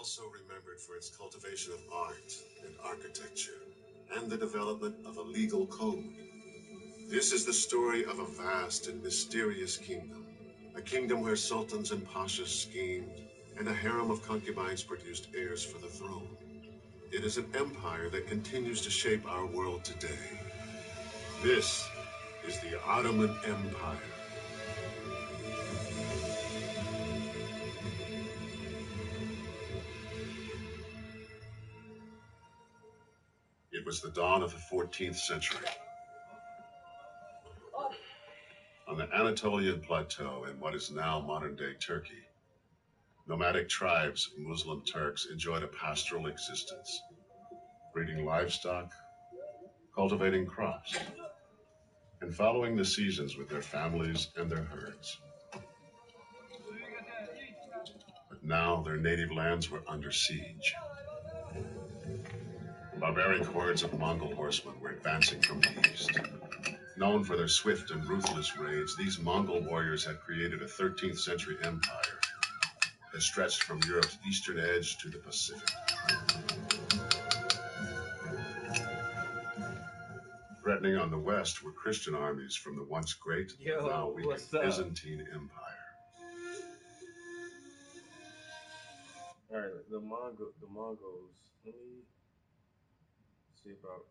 also remembered for its cultivation of art and architecture, and the development of a legal code. This is the story of a vast and mysterious kingdom, a kingdom where sultans and pashas schemed, and a harem of concubines produced heirs for the throne. It is an empire that continues to shape our world today. This is the Ottoman Empire. It was the dawn of the 14th century. On the Anatolian plateau in what is now modern-day Turkey, nomadic tribes of Muslim Turks enjoyed a pastoral existence, breeding livestock, cultivating crops, and following the seasons with their families and their herds. But now their native lands were under siege. Barbaric hordes of Mongol horsemen were advancing from the east. Known for their swift and ruthless raids, these Mongol warriors had created a 13th century empire that stretched from Europe's eastern edge to the Pacific. Threatening on the west were Christian armies from the once great, now weakened Byzantine Empire. All right, the Mongols. Let me see about.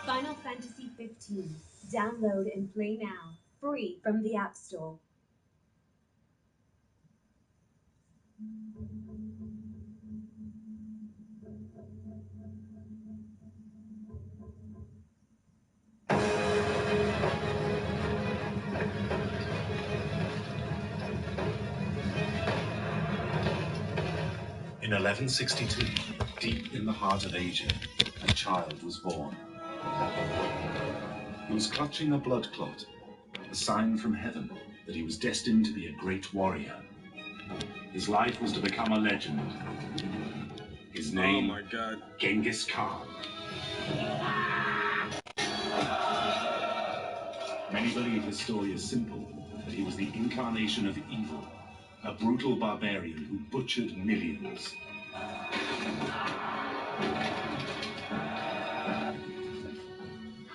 Final Fantasy 15. Download and play now. Free from the App Store. In 1162, deep in the heart of Asia, a child was born. He was clutching a blood clot, a sign from heaven that he was destined to be a great warrior. His life was to become a legend. His name, Genghis Khan. Many believe his story is simple, that he was the incarnation of evil, a brutal barbarian who butchered millions.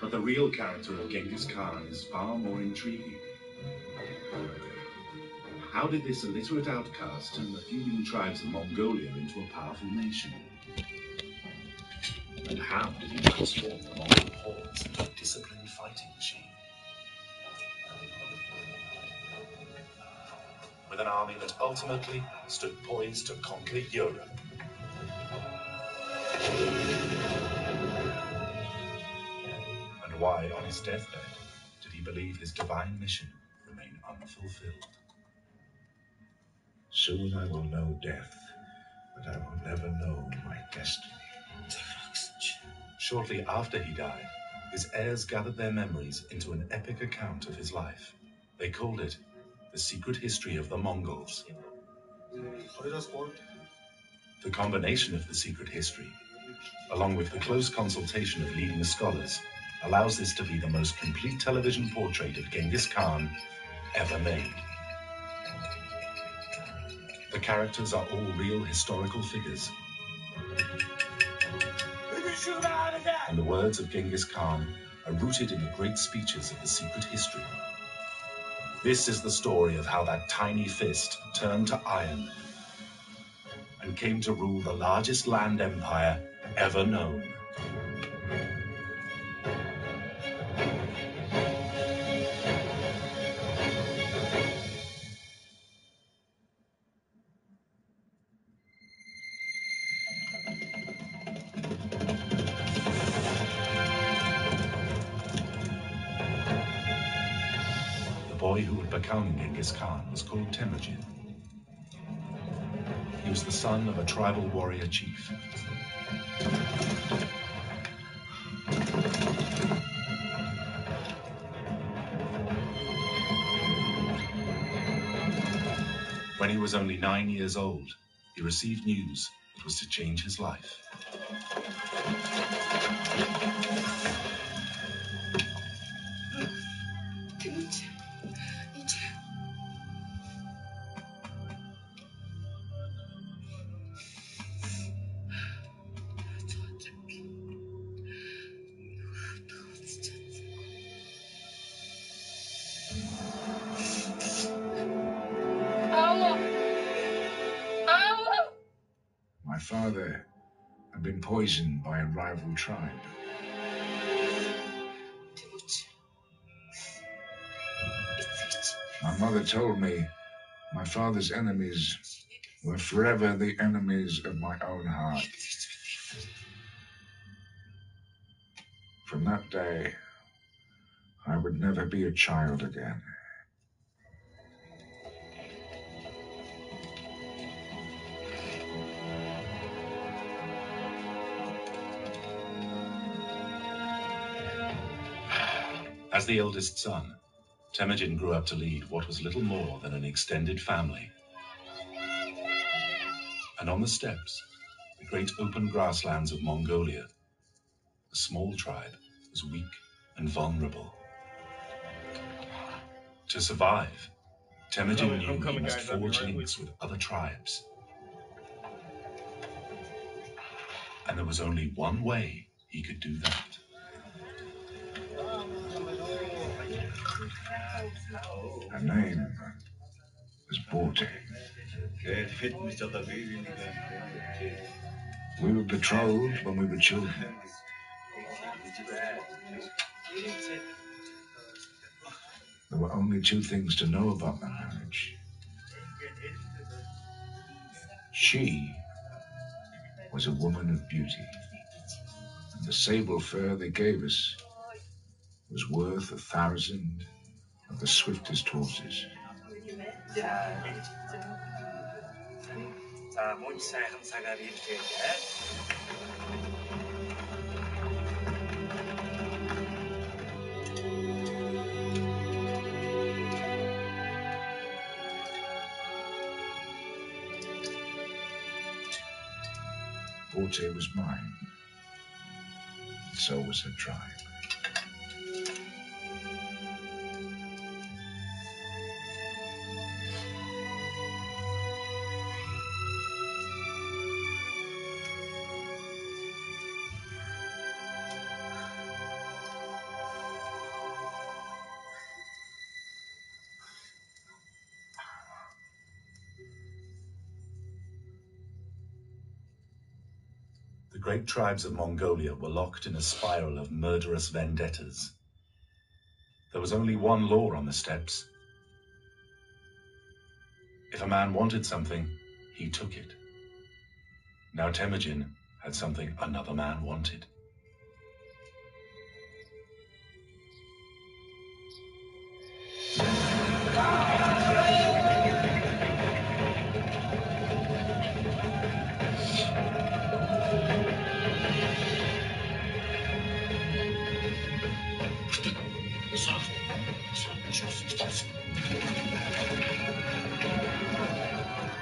But the real character of Genghis Khan is far more intriguing. How did this illiterate outcast turn the feuding tribes of Mongolia into a powerful nation? And how did he transform the Mongol hordes into a disciplined fighting machine? With an army that ultimately stood poised to conquer Europe. And why, on his deathbed, did he believe his divine mission remained unfulfilled? Soon I will know death, but I will never know my destiny. Shortly after he died, his heirs gathered their memories into an epic account of his life. They called it The Secret History of the Mongols. The combination of the secret history, along with the close consultation of leading scholars, allows this to be the most complete television portrait of Genghis Khan ever made. characters are all real historical figures. And the words of Genghis Khan are rooted in the great speeches of the secret history. This is the story of how that tiny fist turned to iron and came to rule the largest land empire ever known. The boy who would become Genghis Khan was called Temujin. He was the son of a tribal warrior chief. When he was only 9 years old, he received news that was to change his life. My father had been poisoned by a rival tribe. My mother told me my father's enemies were forever the enemies of my own heart. From that day, I would never be a child again. As the eldest son, Temujin grew up to lead what was little more than an extended family. And on the steppes, the great open grasslands of Mongolia, a small tribe was weak and vulnerable. To survive, Temujin knew he must forge links with other tribes. And there was only one way he could do that. Her name was Borte. We were betrothed when we were children. There were only two things to know about my marriage. She was a woman of beauty, and the sable fur they gave us was worth 1,000 of the swiftest horses. Borte was mine. So was her tribe. The great tribes of Mongolia were locked in a spiral of murderous vendettas. There was only one law on the steppes. If a man wanted something, he took it. Now Temujin had something another man wanted.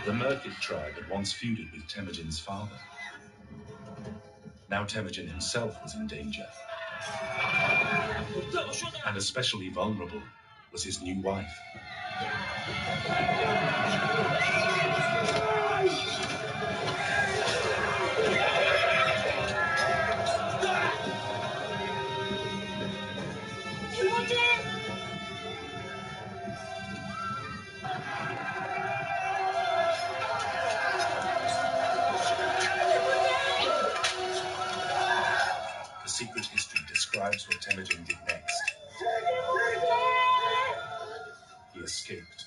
The Merkid tribe had once feuded with Temujin's father. Now Temujin himself was in danger. And especially vulnerable was his new wife. The secret history describes what Temujin did next. He escaped.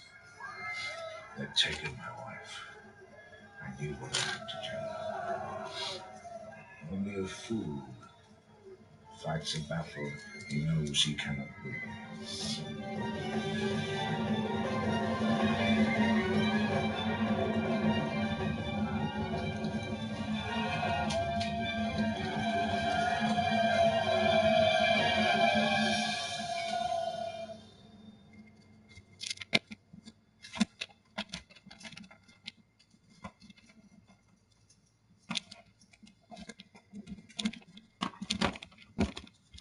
They'd taken my wife. I knew what I had to do. Only a fool fights a battle he knows he cannot win.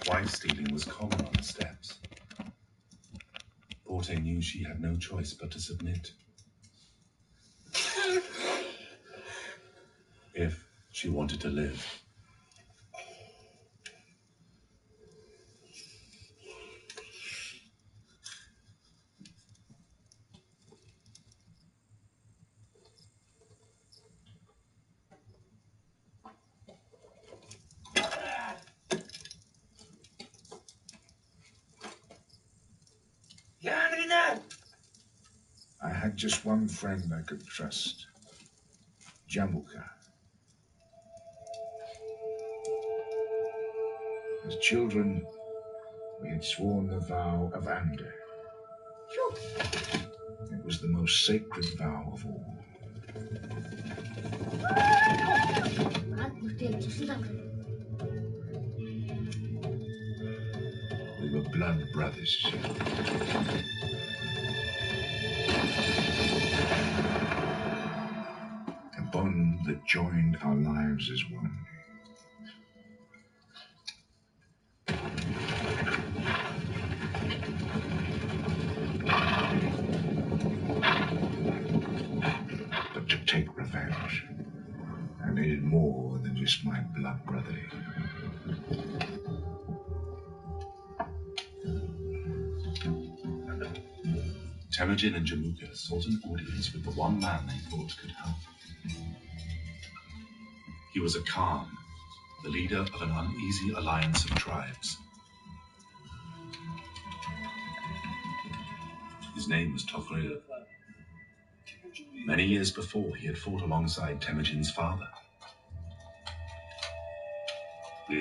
Wife stealing was common on the steppes. Porte knew she had no choice but to submit. If she wanted to live. I had just one friend I could trust. Jamuka. As children, we had sworn the vow of Ander. It was the most sacred vow of all. We were blood brothers. A bond that joined our lives as one. But to take revenge, I needed more than just my blood brother. Temujin and Jamuka sought an audience with the one man they thought could help. He was a Khan, the leader of an uneasy alliance of tribes. His name was Togril. Many years before, he had fought alongside Temujin's father. I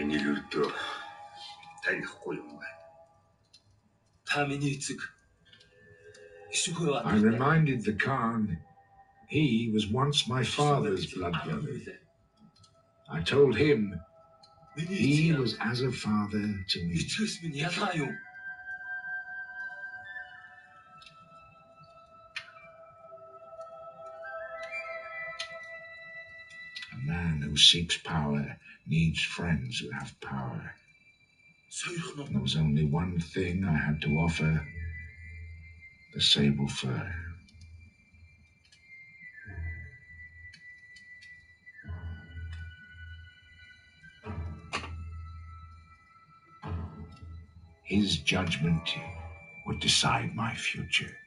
reminded the Khan he was once my father's blood brother. I told him he was as a father to me. A man who seeks power needs friends who have power. And there was only one thing I had to offer: the sable fur. His judgment would decide my future.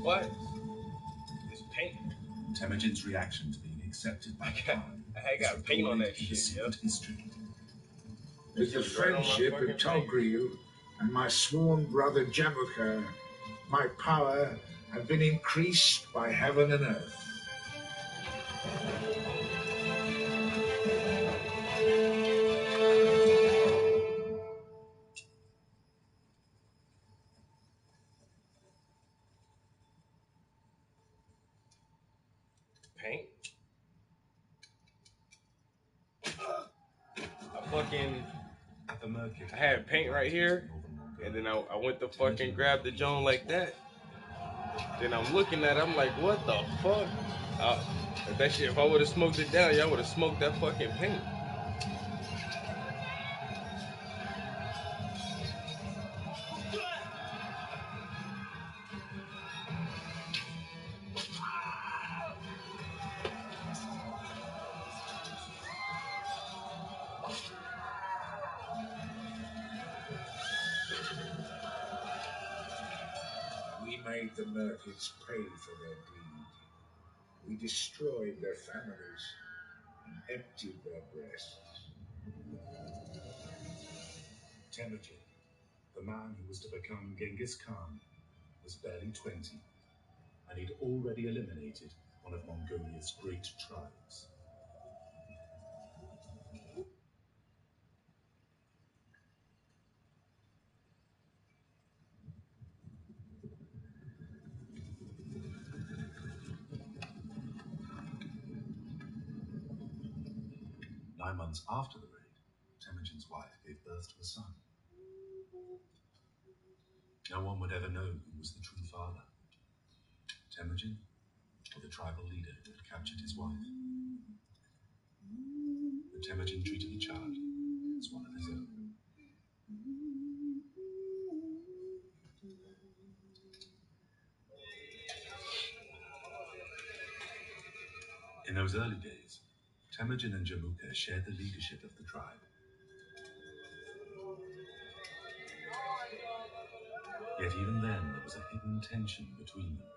What? It's paint. Temujin's reaction to being accepted by Khan. I got paint on that shit. Secret history. With the friendship of Togril and my sworn brother Jamuka, my power had been increased by heaven and earth. Paint. I had paint right here, and then I went to fucking grab the joint like that. Then I'm looking at it, I'm like, what the fuck? That shit, if I would have smoked it down, y'all would have smoked that fucking paint. We made the Merkids pay for their deed. We destroyed their families and emptied their breasts. Temujin, the man who was to become Genghis Khan, was barely 20, and he'd already eliminated one of Mongolia's great tribes. Nine months after the raid, Temujin's wife gave birth to a son. No one would ever know who was the true father, Temujin or the tribal leader who had captured his wife. But Temujin treated the child as one of his own. In those early days, Temujin and Jamuka shared the leadership of the tribe. Yet even then, there was a hidden tension between them.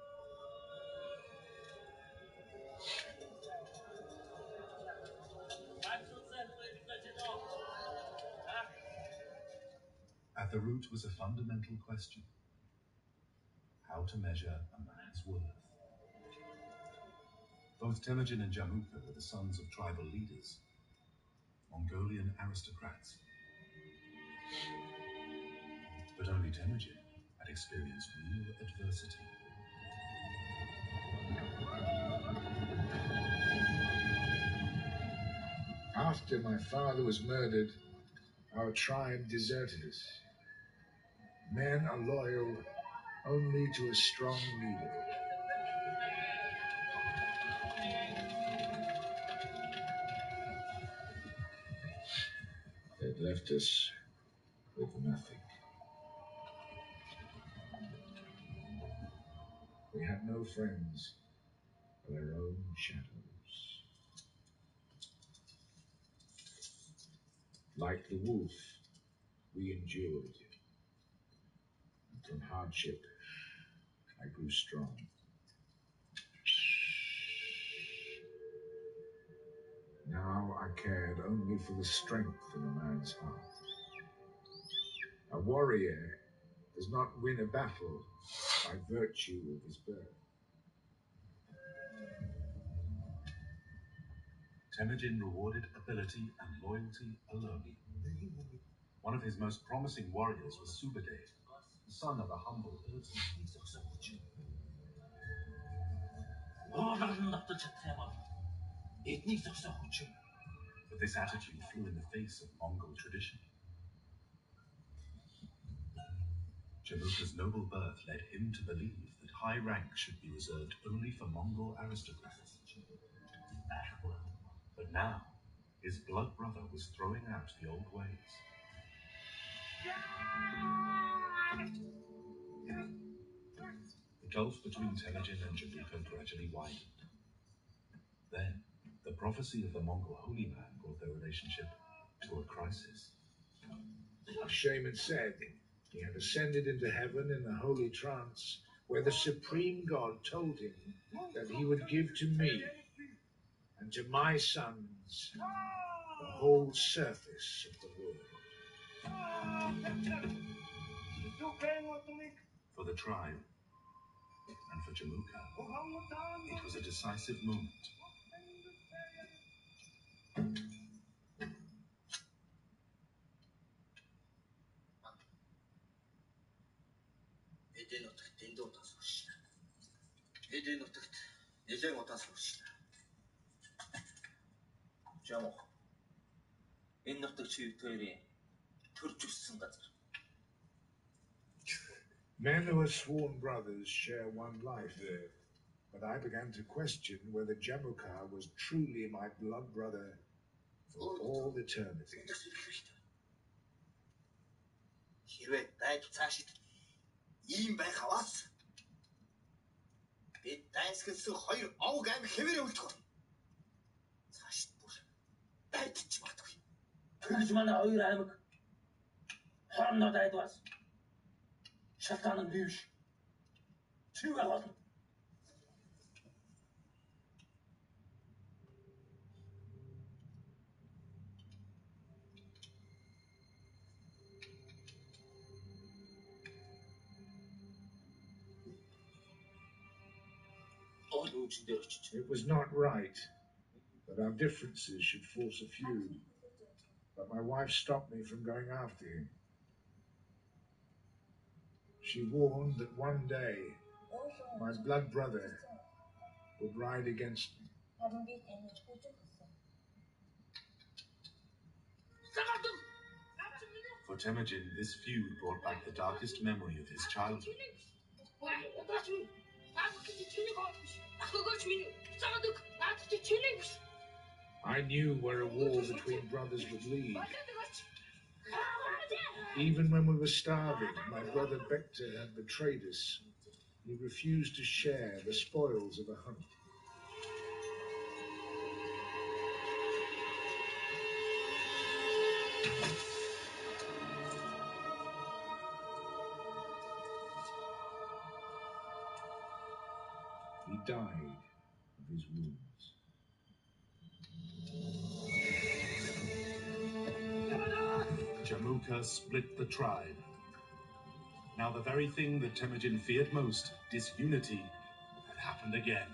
At the root was a fundamental question: how to measure a man's worth. Both Temujin and Jamuka were the sons of tribal leaders, Mongolian aristocrats. But only Temujin had experienced real adversity. After my father was murdered, our tribe deserted us. Men are loyal only to a strong leader. They'd left us with nothing. We had no friends but our own shadows. Like the wolf, we endured. And from hardship, I grew strong. Now I cared only for the strength in a man's heart. A warrior does not win a battle by virtue of his birth. Temujin rewarded ability and loyalty alone. One of his most promising warriors was Sube'etei, the son of a humble herdsman. But this attitude flew in the face of Mongol tradition. Jamuka's noble birth led him to believe that high rank should be reserved only for Mongol aristocrats. But now, his blood brother was throwing out the old ways. The gulf between Temujin and Jamuka gradually widened. Then, the prophecy of the Mongol holy man brought their relationship to a crisis. A shaman said he had ascended into heaven in a holy trance where the supreme God told him that he would give to me and to my sons the whole surface of the world. For the tribe, And for Jamuka, it was a decisive moment. Men who are sworn brothers share one life, but I began to question whether Jamukar was truly my blood brother for all eternity. It was not right that our differences should force a feud, but my wife stopped me from going after him. She warned that one day my blood brother would ride against me. For Temujin, this feud brought back the darkest memory of his childhood. I knew where a war between brothers would lead. Even when we were starving, my brother Bekta had betrayed us. He refused to share the spoils of a hunt. He died of his wounds. Jamuka split the tribe. Now the very thing that Temujin feared most, disunity, had happened again.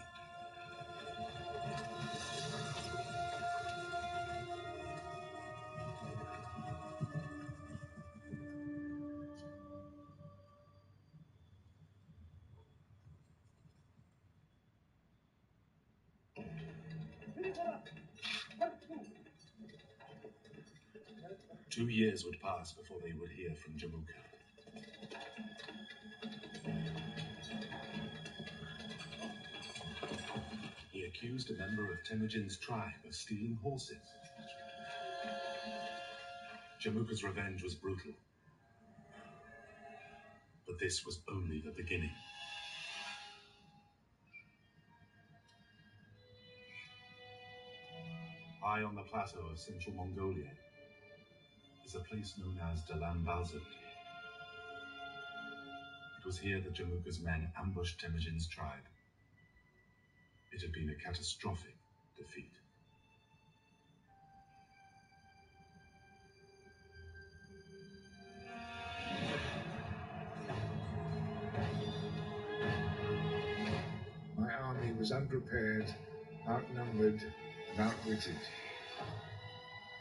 Two years would pass before they would hear from Jamuka. He accused a member of Temujin's tribe of stealing horses. Jamuka's revenge was brutal. But this was only the beginning. High on the plateau of central Mongolia is a place known as Dalam Balzut. It was here that Jamuka's men ambushed Temujin's tribe. It had been a catastrophic defeat. My army was unprepared, outnumbered, and outwitted.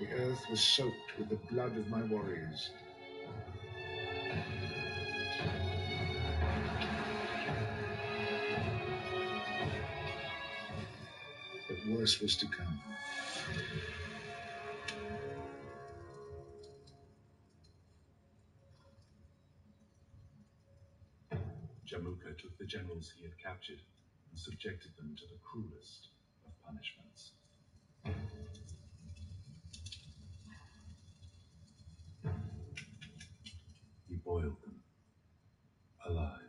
The earth was soaked with the blood of my warriors. But worse was to come. Jamuka took the generals he had captured and subjected them to the cruelest of punishments. He boiled them alive.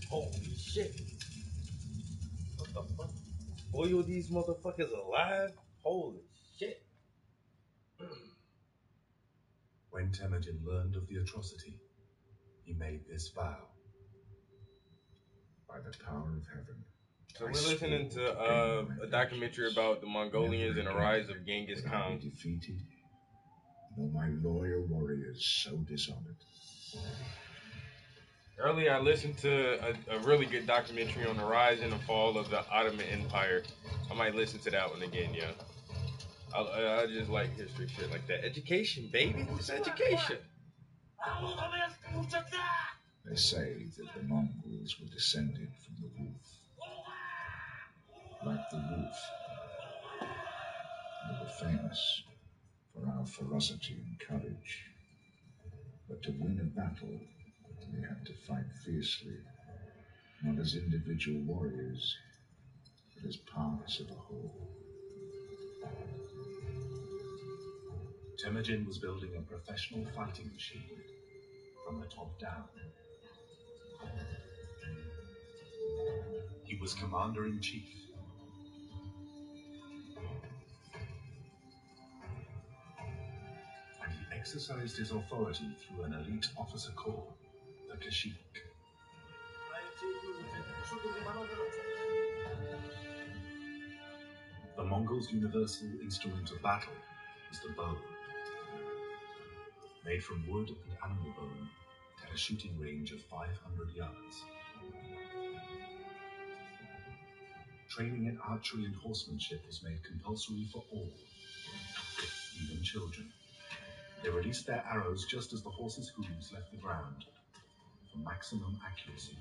Holy shit. boil these motherfuckers alive? Holy shit. When Temujin learned of the atrocity, he made this vow. By the power of heaven. So we're listening to a documentary about the Mongolians and the rise of Genghis Khan. Defeated, nor my loyal warriors so dishonored. Earlier, I listened to a really good documentary on the rise and the fall of the Ottoman Empire. I might listen to that one again, yeah. I just like history shit like that. Education, baby. It's education. They say that the Mongols were descended from the wolf. Like the wolf, they were famous for our ferocity and courage. But to win a battle, they had to fight fiercely, not as individual warriors, but as parts of a whole. Temujin was building a professional fighting machine from the top down. He was commander-in-chief. And he exercised his authority through an elite officer corps, the Kashik. The Mongols' universal instrument of battle was the bow. Made from wood and animal bone, it had a shooting range of 500 yards. Training in archery and horsemanship was made compulsory for all, even children. They released their arrows just as the horses' hooves left the ground for maximum accuracy.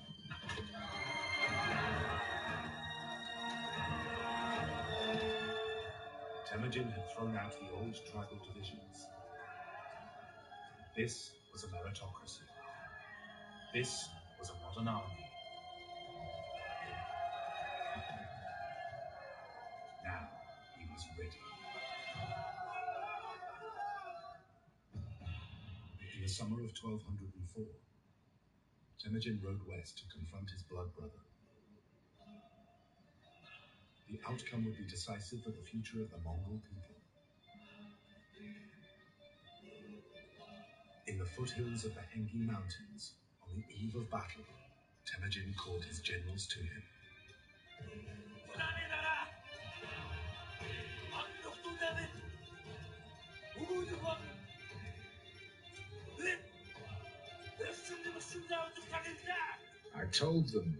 Temujin had thrown out the old tribal divisions. This was a meritocracy. This was a modern army. Now he was ready. In the summer of 1204, Temujin rode west to confront his blood brother. The outcome would be decisive for the future of the Mongol people. In the foothills of the Hengi Mountains, on the eve of battle, Temujin called his generals to him. I told them,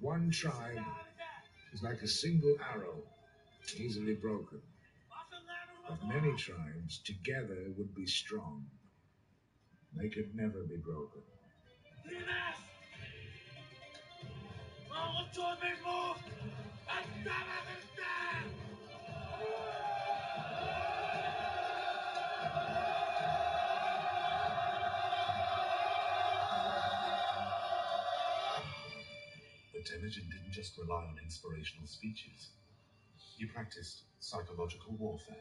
one tribe is like a single arrow, easily broken. But many tribes together would be strong. They could never be broken. But Temujin didn't just rely on inspirational speeches. He practiced psychological warfare.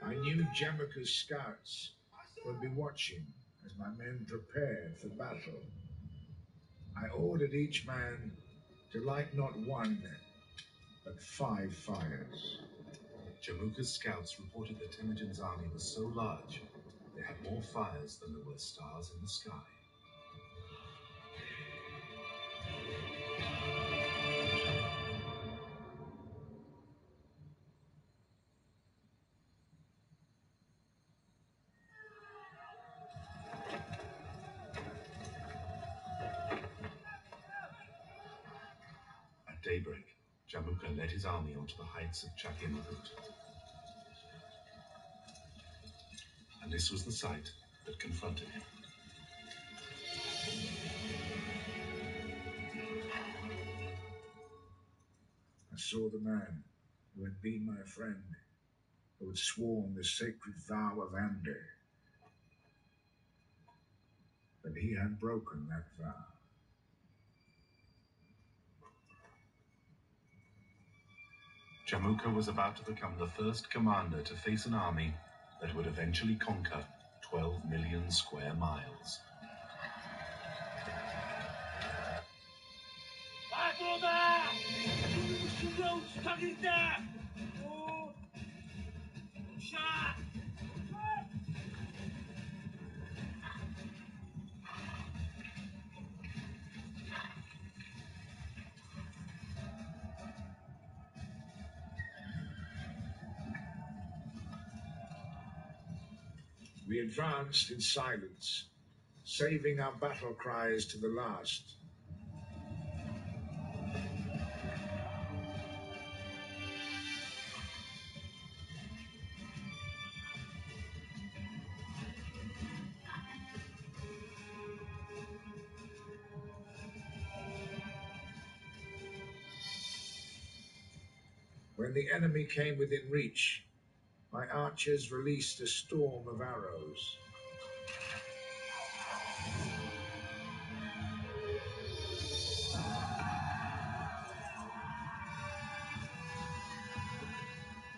I knew Jamuka's scouts would be watching as my men prepared for battle. I ordered each man to light not one, but 5 fires. Jamuka's scouts reported that Temujin's army was so large, they had more fires than there were stars in the sky. At daybreak, Jamuka led his army onto the heights of Chakimahut. And this was the sight that confronted him. I saw the man who had been my friend, who had sworn the sacred vow of Ande. But he had broken that vow. Jamuka was about to become the first commander to face an army that would eventually conquer 12 million square miles. We advanced in silence, saving our battle cries to the last. When the enemy came within reach, my archers released a storm of arrows.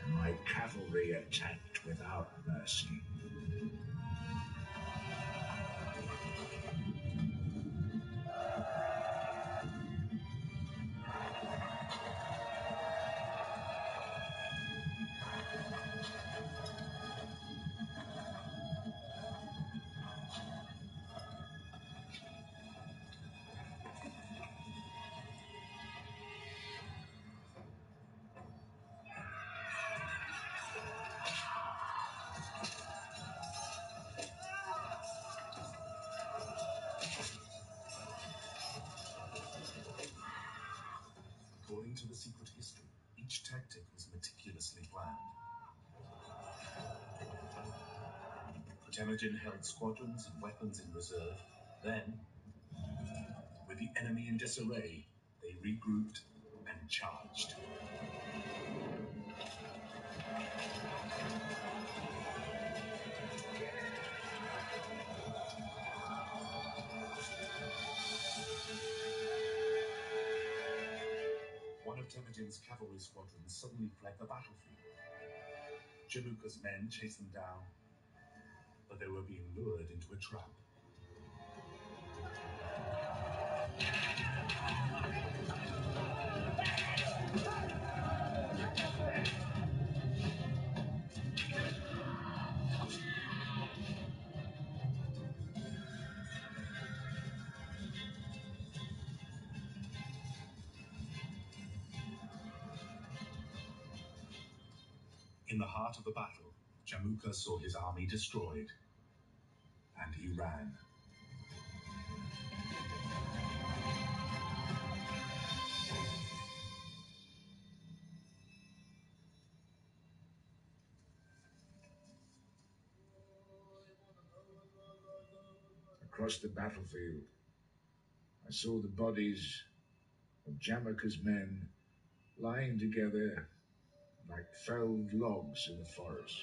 And my cavalry attacked without mercy. According to the secret history, each tactic was meticulously planned. Temujin held squadrons and weapons in reserve. Then, with the enemy in disarray, they regrouped and charged. One of Temujin's cavalry squadrons suddenly fled the battlefield. Jamuka's men chased them down, but they were being lured into a trap. In the heart of the battle, Jamuka saw his army destroyed, and he ran. Across the battlefield, I saw the bodies of Jamuka's men lying together like felled logs in the forest.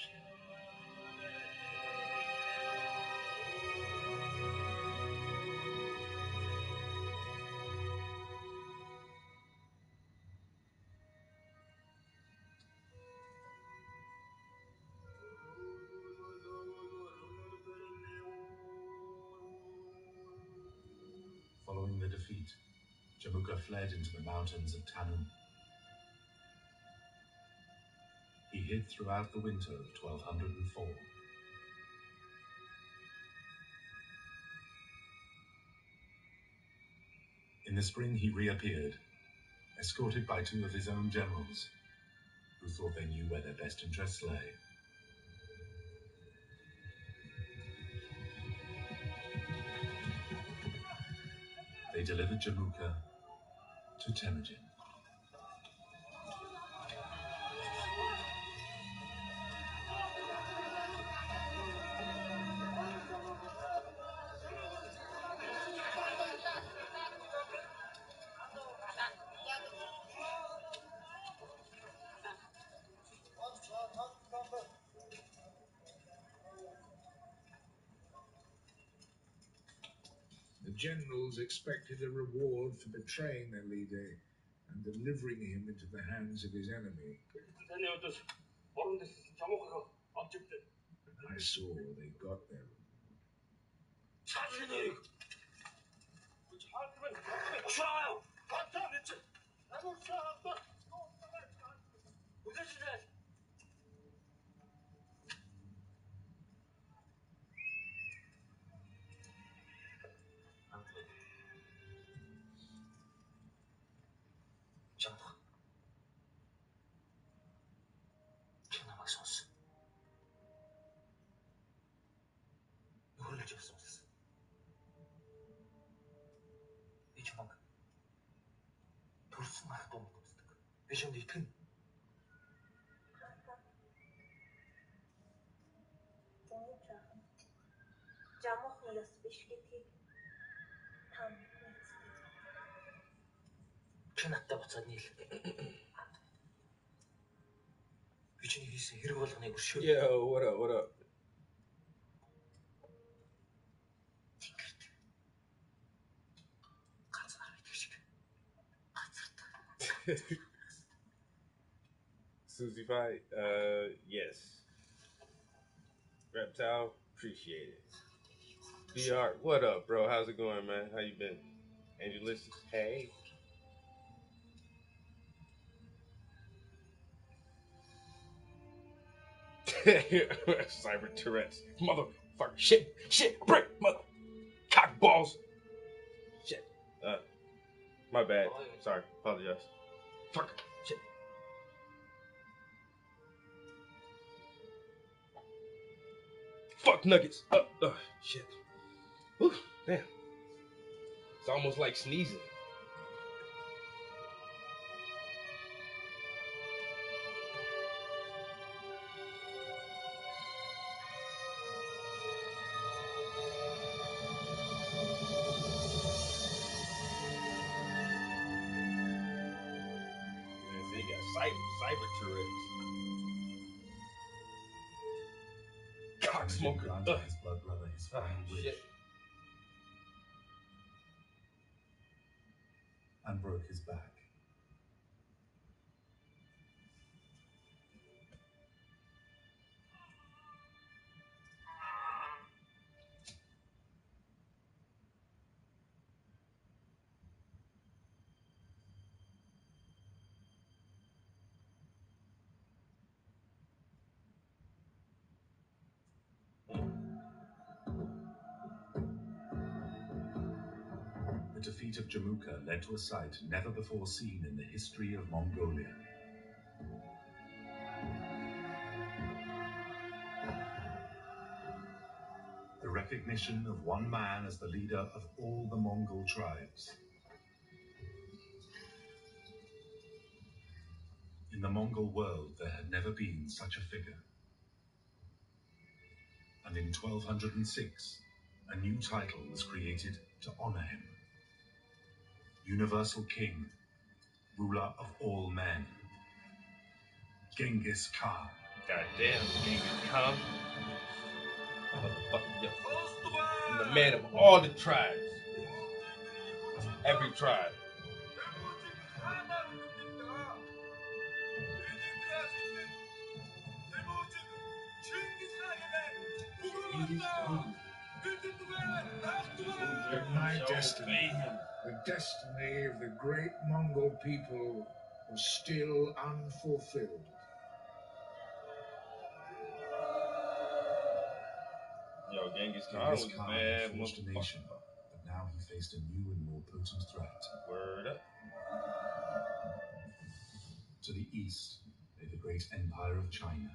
Following the defeat, Jamuka fled into the mountains of Tanum. He hid throughout the winter of 1204. In the spring, he reappeared, escorted by two of his own generals, who thought they knew where their best interests lay. They delivered Jamuka to Temujin. The generals expected a reward for betraying their leader and delivering him into the hands of his enemy. I saw they got their reward. Yo, what up, what up? Susie fight? Yes. Reptile, appreciate it. VR, what up, bro? How's it going, man? How you been? Angelus, hey. Cyber Tourette's. Motherfucker. Shit, break, mother. Cock balls. Shit. My bad. Sorry, apologize. Fuck. Shit. Fuck nuggets. Shit. Whew, damn. It's almost like sneezing. They got cyber Tourette's. Cock smoker. His blood brother, his final wish, Shit. and broke his back. The defeat of Jamuka led to a sight never before seen in the history of Mongolia. The recognition of one man as the leader of all the Mongol tribes. In the Mongol world, there had never been such a figure. And in 1206, a new title was created to honor him. Universal King, ruler of all men. Genghis Khan. Goddamn, Genghis Khan. Motherfucker, yo. I'm the man of all the tribes. Every tribe. My destiny, the destiny of the great Mongol people, was still unfulfilled. Yo, Genghis Khan was a bad forged a nation, motherfucker. but now he faced a new and more potent threat. Word up. To the east lay the great empire of China.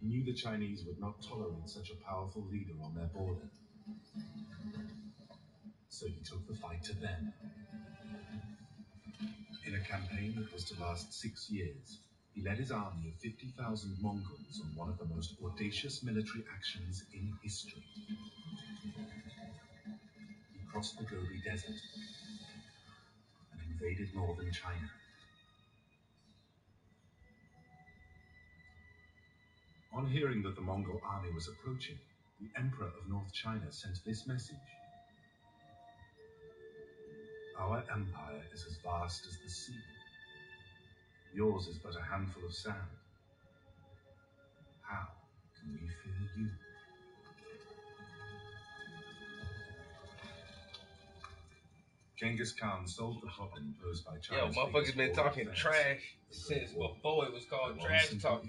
He knew the Chinese would not tolerate such a powerful leader on their border. So he took the fight to them. In a campaign that was to last 6 years, he led his army of 50,000 Mongols on one of the most audacious military actions in history. He crossed the Gobi Desert and invaded northern China. On hearing that the Mongol army was approaching, the Emperor of North China sent this message. Our empire is as vast as the sea. Yours is but a handful of sand. How can we fear you? Genghis Khan sold the problem posed by Yo, China's motherfuckers been talking trash since before it was called trash talk.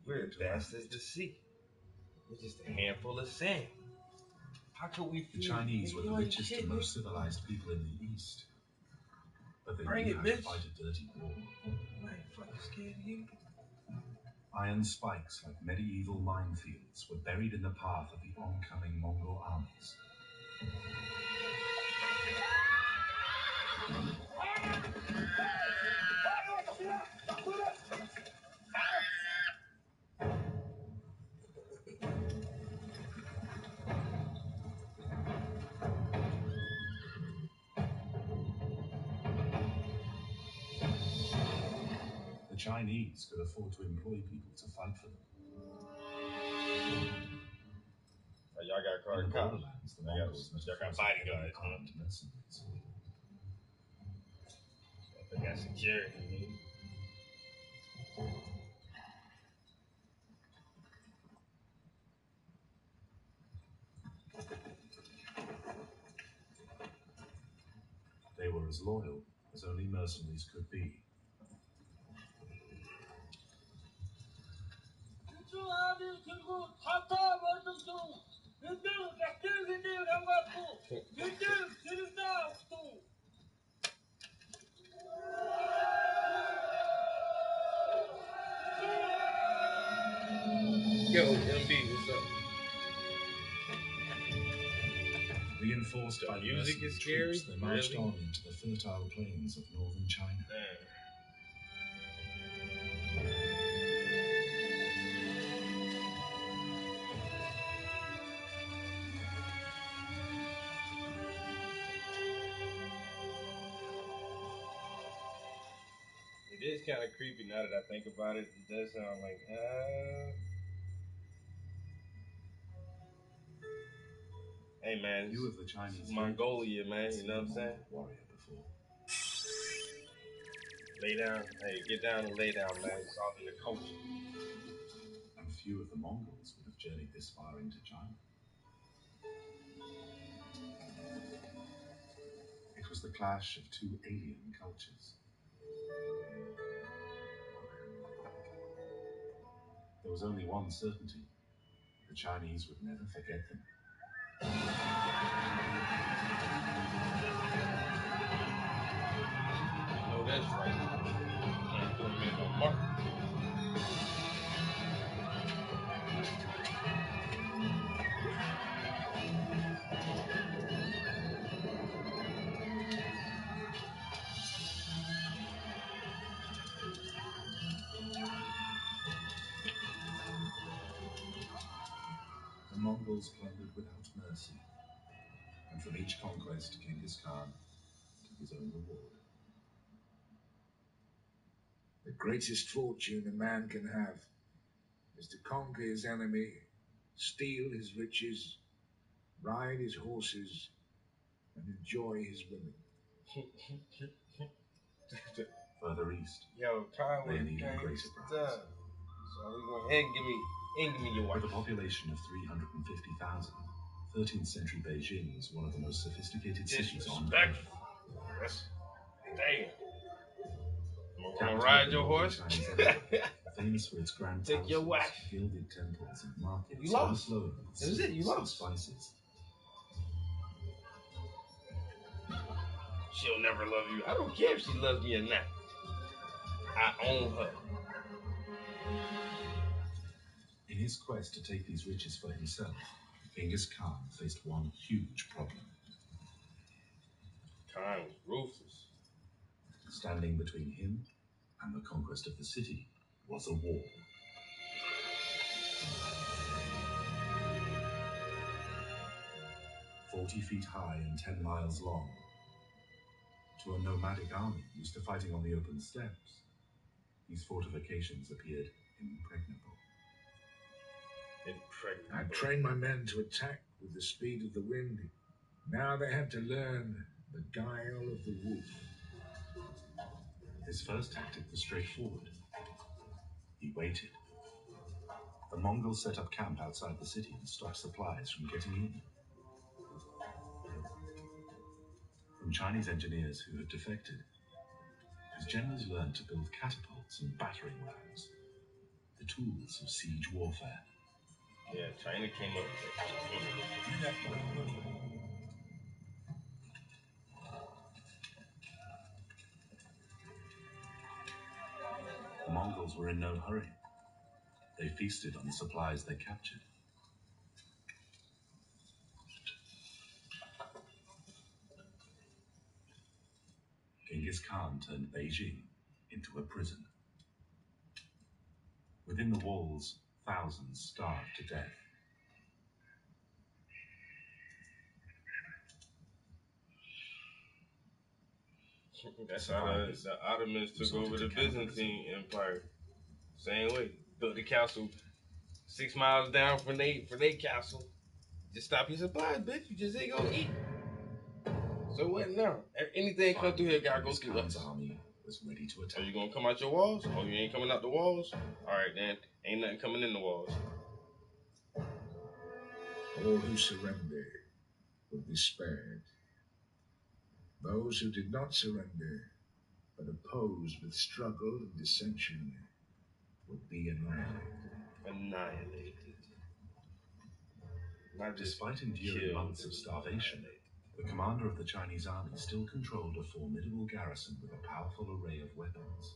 We're bastards to see. We're just a handful of sand. How could we The Chinese were the richest and most civilized people in the East. But they knew how to fight a dirty war. I ain't fucking scared of you. Iron spikes like medieval minefields were buried in the path of the oncoming Mongol armies. The Chinese could afford to employ people to fight for them. Y'all got In the caught. borderlands, the Mongols must Y'all got have forced bodyguards, armed mercenaries. They got security. They were as loyal as only mercenaries could be. Yo, MB, what's up? Reinforced by music is troops, scary? they marched Really? on into the fertile plains of northern China. It is kind of creepy now that I think about it. It does sound like, hey man, Few of the Chinese Mongolia, man, you know what I'm saying? Warrior before. Lay down, hey, get down and lay down, man. It's all in the culture. And few of the Mongols would have journeyed this far into China. It was the clash of two alien cultures. There was only one certainty. The Chinese would never forget them. Oh, that's right. Can't put them in no mark. The Mongols plundered without mercy. And from each conquest, Genghis Khan took his own reward. The greatest fortune a man can have is to conquer his enemy, steal his riches, ride his horses, and enjoy his women. Further east, Yo, Kyle lay was an even greater prize. So we go ahead and give me your wife. With a population of 350,000, 13th century Beijing was one of the most sophisticated cities on Earth. Disrespectful. That's damn. I'm gonna ride your horse. Famous for its grand Take your palaces, wife. gilded temples, and markets. You lost. overflowing with That was it, you silks and lost. Spices. She'll never love you. I don't care if she loves me or not. I own her. In his quest to take these riches for himself, Genghis Khan faced one huge problem. Khan was ruthless. Standing between him and the conquest of the city was a wall. "40 feet high and 10 miles long. To a nomadic army used to fighting on the open steppes, these fortifications appeared impregnable. I trained my men to attack with the speed of the wind. Now they had to learn the guile of the wolf. His first tactic was straightforward. He waited. The Mongols set up camp outside the city and stopped supplies from getting in. from Chinese engineers who had defected, his generals learned to build catapults and battering rams, the tools of siege warfare. Yeah, China came up with that. The Mongols were in no hurry. They feasted on the supplies they captured. Genghis Khan turned Beijing into a prison. Within the walls, thousands starved to death. That's how the Ottomans took over the Byzantine Empire. Same way. Built the castle 6 miles down from their castle. Just stop your supplies, bitch. You just ain't gonna eat. So what now? Anything come through here gotta go through us. Army was ready to attack. Are you gonna come out your walls? Oh, you ain't coming out the walls? Alright then. Ain't nothing coming in the walls. All who surrendered would be spared. Those who did not surrender, but opposed with struggle and dissension, would be annihilated. Despite enduring months of starvation, the commander of the Chinese army still controlled a formidable garrison with a powerful array of weapons.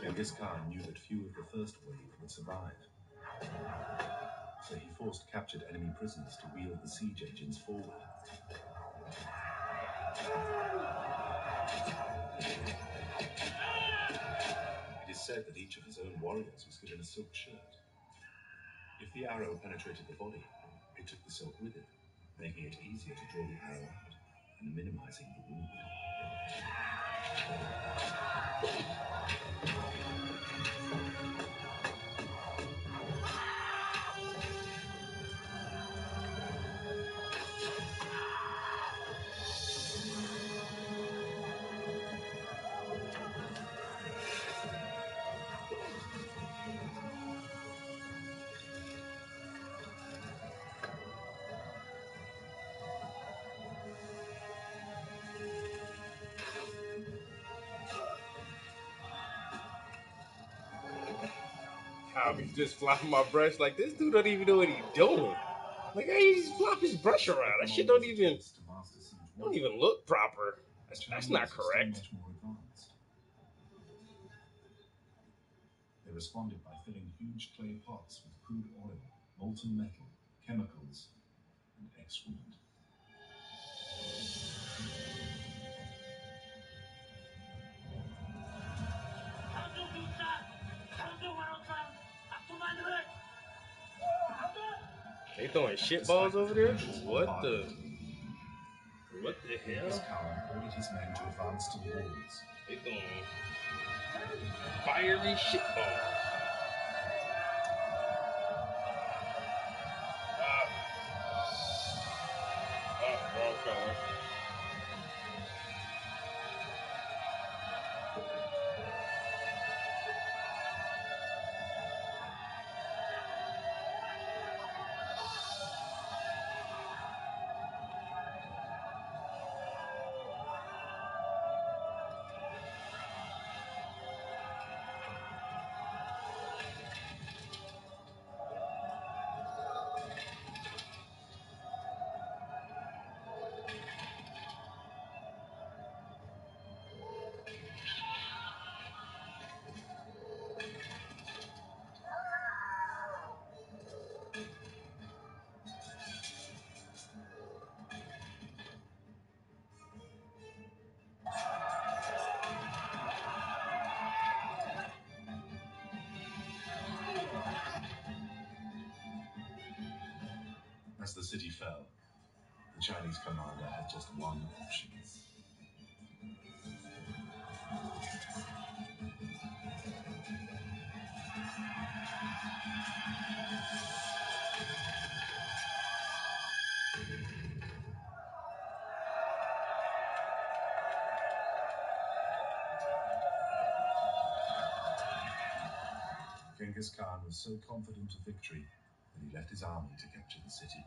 Genghis Khan knew that few of the first wave would survive, so he forced captured enemy prisoners to wheel the siege engines forward. It is said that each of his own warriors was given a silk shirt. If the arrow penetrated the body, it took the silk with it, making it easier to draw the arrow out and minimizing the wound. I'll be just flopping my brush like this dude don't even know what he's doing. Like he just flop his brush around. That shit don't even look proper. That's not correct. They responded by filling huge clay pots with crude oil, molten metal, chemicals, and excrement. They throwing shit balls over there? What the hell? Genghis Khan ordered his men to advance to the walls. They throwing fiery shit balls. Wrong color. As the city fell, the Chinese commander had just one option. Genghis Khan was so confident of victory that he left his army to capture the city.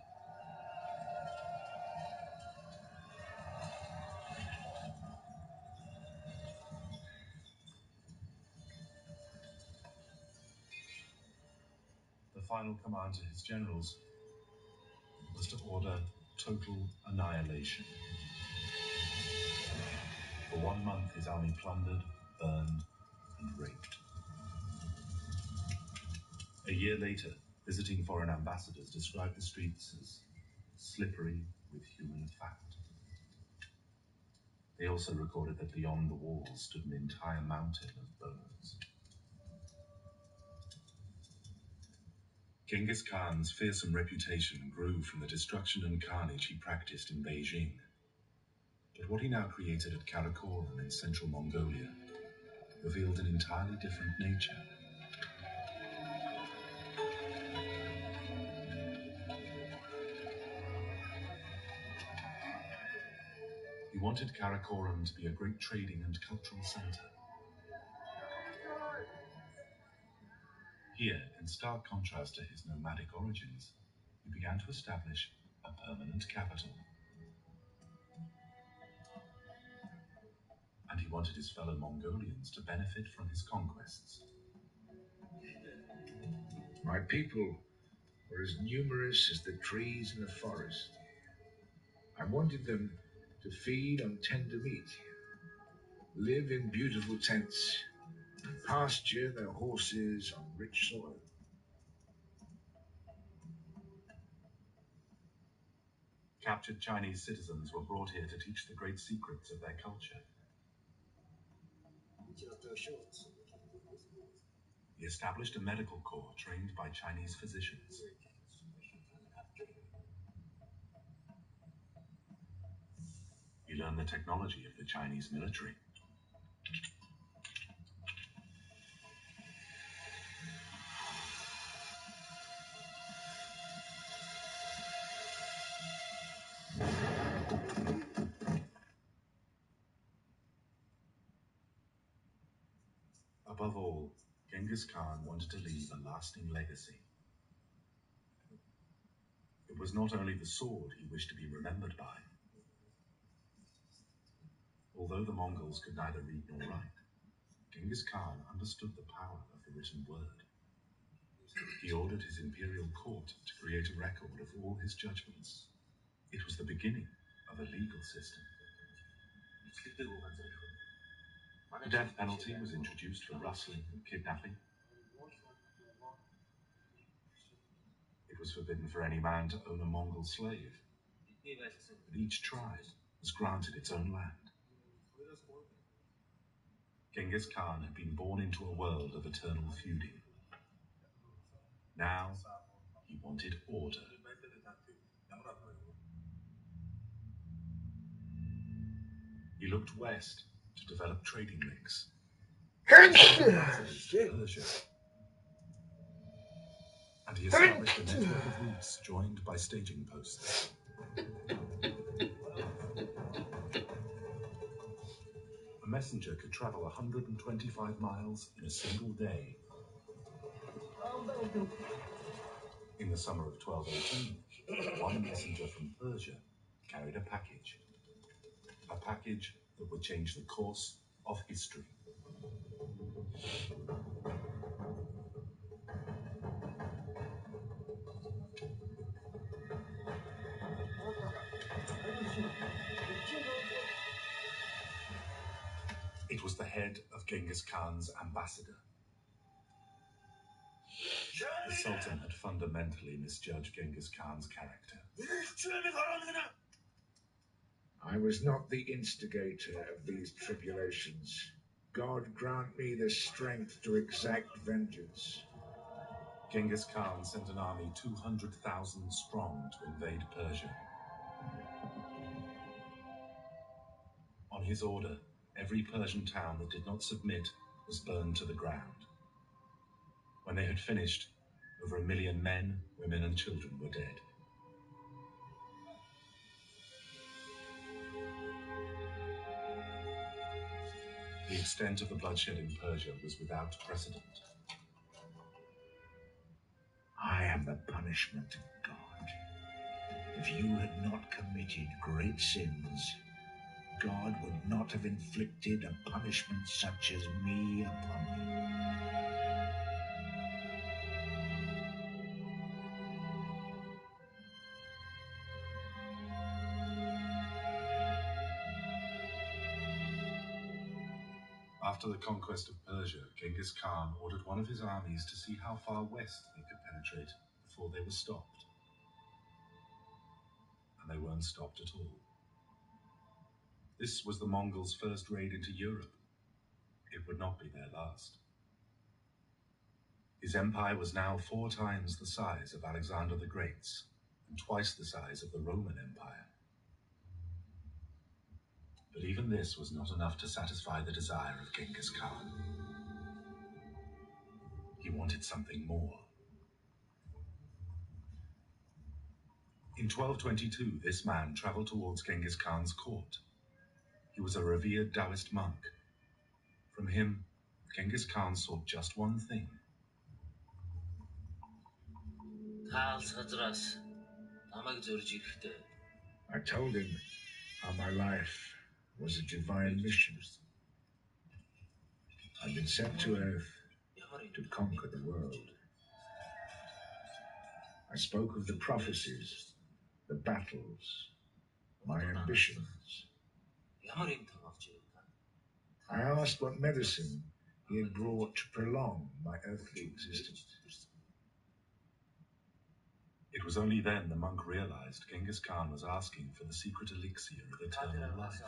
The final command to his generals was to order total annihilation. For 1 month, his army plundered, burned, and raped. A year later, visiting foreign ambassadors described the streets as slippery with human fat. They also recorded that beyond the walls stood an entire mountain of bones. Genghis Khan's fearsome reputation grew from the destruction and carnage he practiced in Beijing. But what he now created at Karakorum in central Mongolia revealed an entirely different nature. He wanted Karakorum to be a great trading and cultural center. Here, in stark contrast to his nomadic origins, he began to establish a permanent capital. And he wanted his fellow Mongolians to benefit from his conquests. My people were as numerous as the trees in the forest. I wanted them to feed on tender meat, live in beautiful tents, and pasture their horses on rich soil. Captured Chinese citizens were brought here to teach the great secrets of their culture. He established a medical corps trained by Chinese physicians. He learned the technology of the Chinese military. Above all, Genghis Khan wanted to leave a lasting legacy. It was not only the sword he wished to be remembered by. Although the Mongols could neither read nor write, Genghis Khan understood the power of the written word. He ordered his imperial court to create a record of all his judgments. It was the beginning of a legal system. The death penalty was introduced for rustling and kidnapping. It was forbidden for any man to own a Mongol slave. But each tribe was granted its own land. Genghis Khan had been born into a world of eternal feuding. Now, he wanted order. He looked west to develop trading links. Persia. And he established a network of routes joined by staging posts. A messenger could travel 125 miles in a single day. In the summer of 1218, one messenger from Persia carried a package that would change the course of history. It was the head of Genghis Khan's ambassador. The Sultan had fundamentally misjudged Genghis Khan's character. I was not the instigator of these tribulations. God grant me the strength to exact vengeance. Genghis Khan sent an army 200,000 strong to invade Persia. On his order, every Persian town that did not submit was burned to the ground. When they had finished, over 1 million men, women, and children were dead. The extent of the bloodshed in Persia was without precedent. punishment of God. If you had not committed great sins, God would not have inflicted a punishment such as me upon you. After the conquest of Persia, Genghis Khan ordered one of his armies to see how far west they could penetrate before they were stopped. And they weren't stopped at all. This was the Mongols' first raid into Europe. It would not be their last. His empire was now 4 times the size of Alexander the Great's and twice the size of the Roman Empire. But even this was not enough to satisfy the desire of Genghis Khan. He wanted something more. In 1222, this man traveled towards Genghis Khan's court. He was a revered Taoist monk. From him, Genghis Khan sought just one thing. I told him how my life was a divine mission. I've been sent to Earth to conquer the world. I spoke of the prophecies, the battles, my ambitions. I asked what medicine he had brought to prolong my earthly existence. It was only then the monk realized Genghis Khan was asking for the secret elixir of eternal life.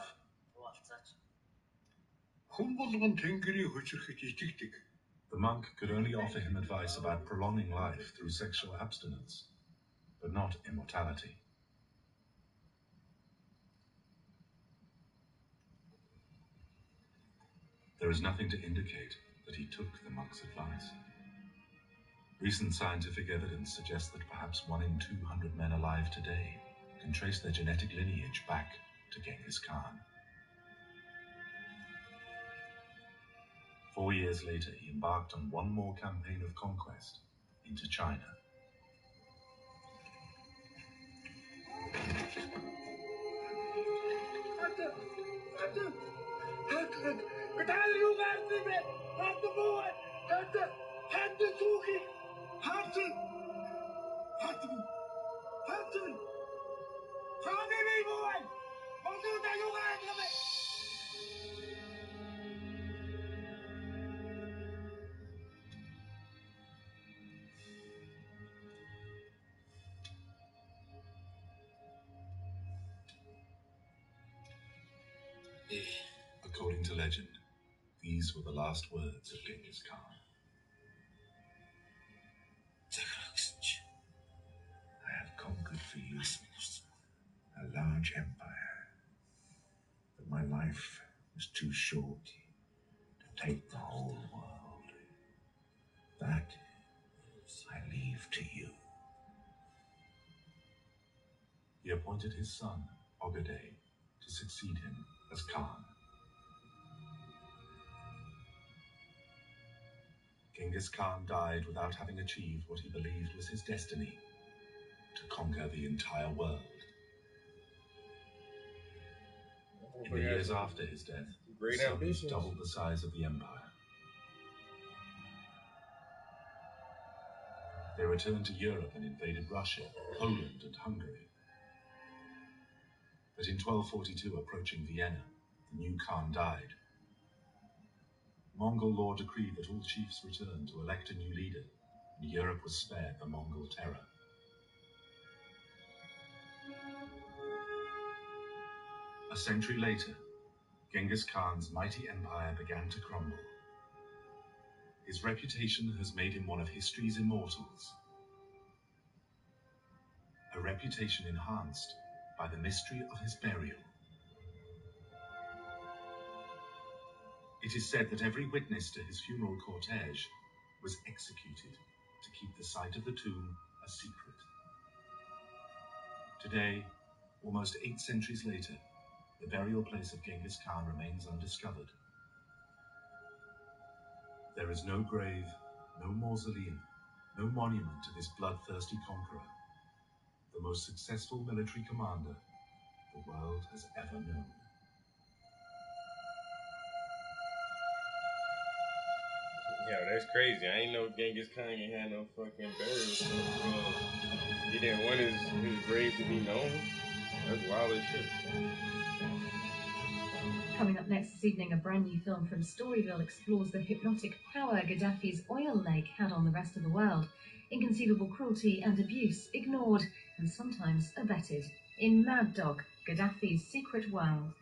The monk could only offer him advice about prolonging life through sexual abstinence, but not immortality. There is nothing to indicate that he took the monk's advice. Recent scientific evidence suggests that perhaps 1 in 200 men alive today can trace their genetic lineage back to Genghis Khan. 4 years later, he embarked on one more campaign of conquest into China. According to legend, these were the last words of Genghis Khan. I have conquered for you a large empire, but my life was too short to take the whole world. That I leave to you. He appointed his son, Ogedei, to succeed him as Khan. Genghis Khan died without having achieved what he believed was his destiny, to conquer the entire world. In the years after his death, his sons doubled the size of the empire. They returned to Europe and invaded Russia, Poland, and Hungary. But in 1242, approaching Vienna, the new Khan died. Mongol law decreed that all chiefs return to elect a new leader, and Europe was spared the Mongol terror. A century later, Genghis Khan's mighty empire began to crumble. His reputation has made him one of history's immortals. A reputation enhanced by the mystery of his burial. It is said that every witness to his funeral cortege was executed to keep the site of the tomb a secret. Today, almost 8 centuries later, the burial place of Genghis Khan remains undiscovered. There is no grave, no mausoleum, no monument to this bloodthirsty conqueror, the most successful military commander the world has ever known. Yo, that's crazy. I ain't know Genghis Khan ain't had no fucking burial. He didn't want his grave to be known. That's wild as shit. Coming up next this evening, a brand new film from Storyville explores the hypnotic power Gaddafi's oil leg had on the rest of the world. Inconceivable cruelty and abuse, ignored and sometimes abetted. In Mad Dog, Gaddafi's Secret World.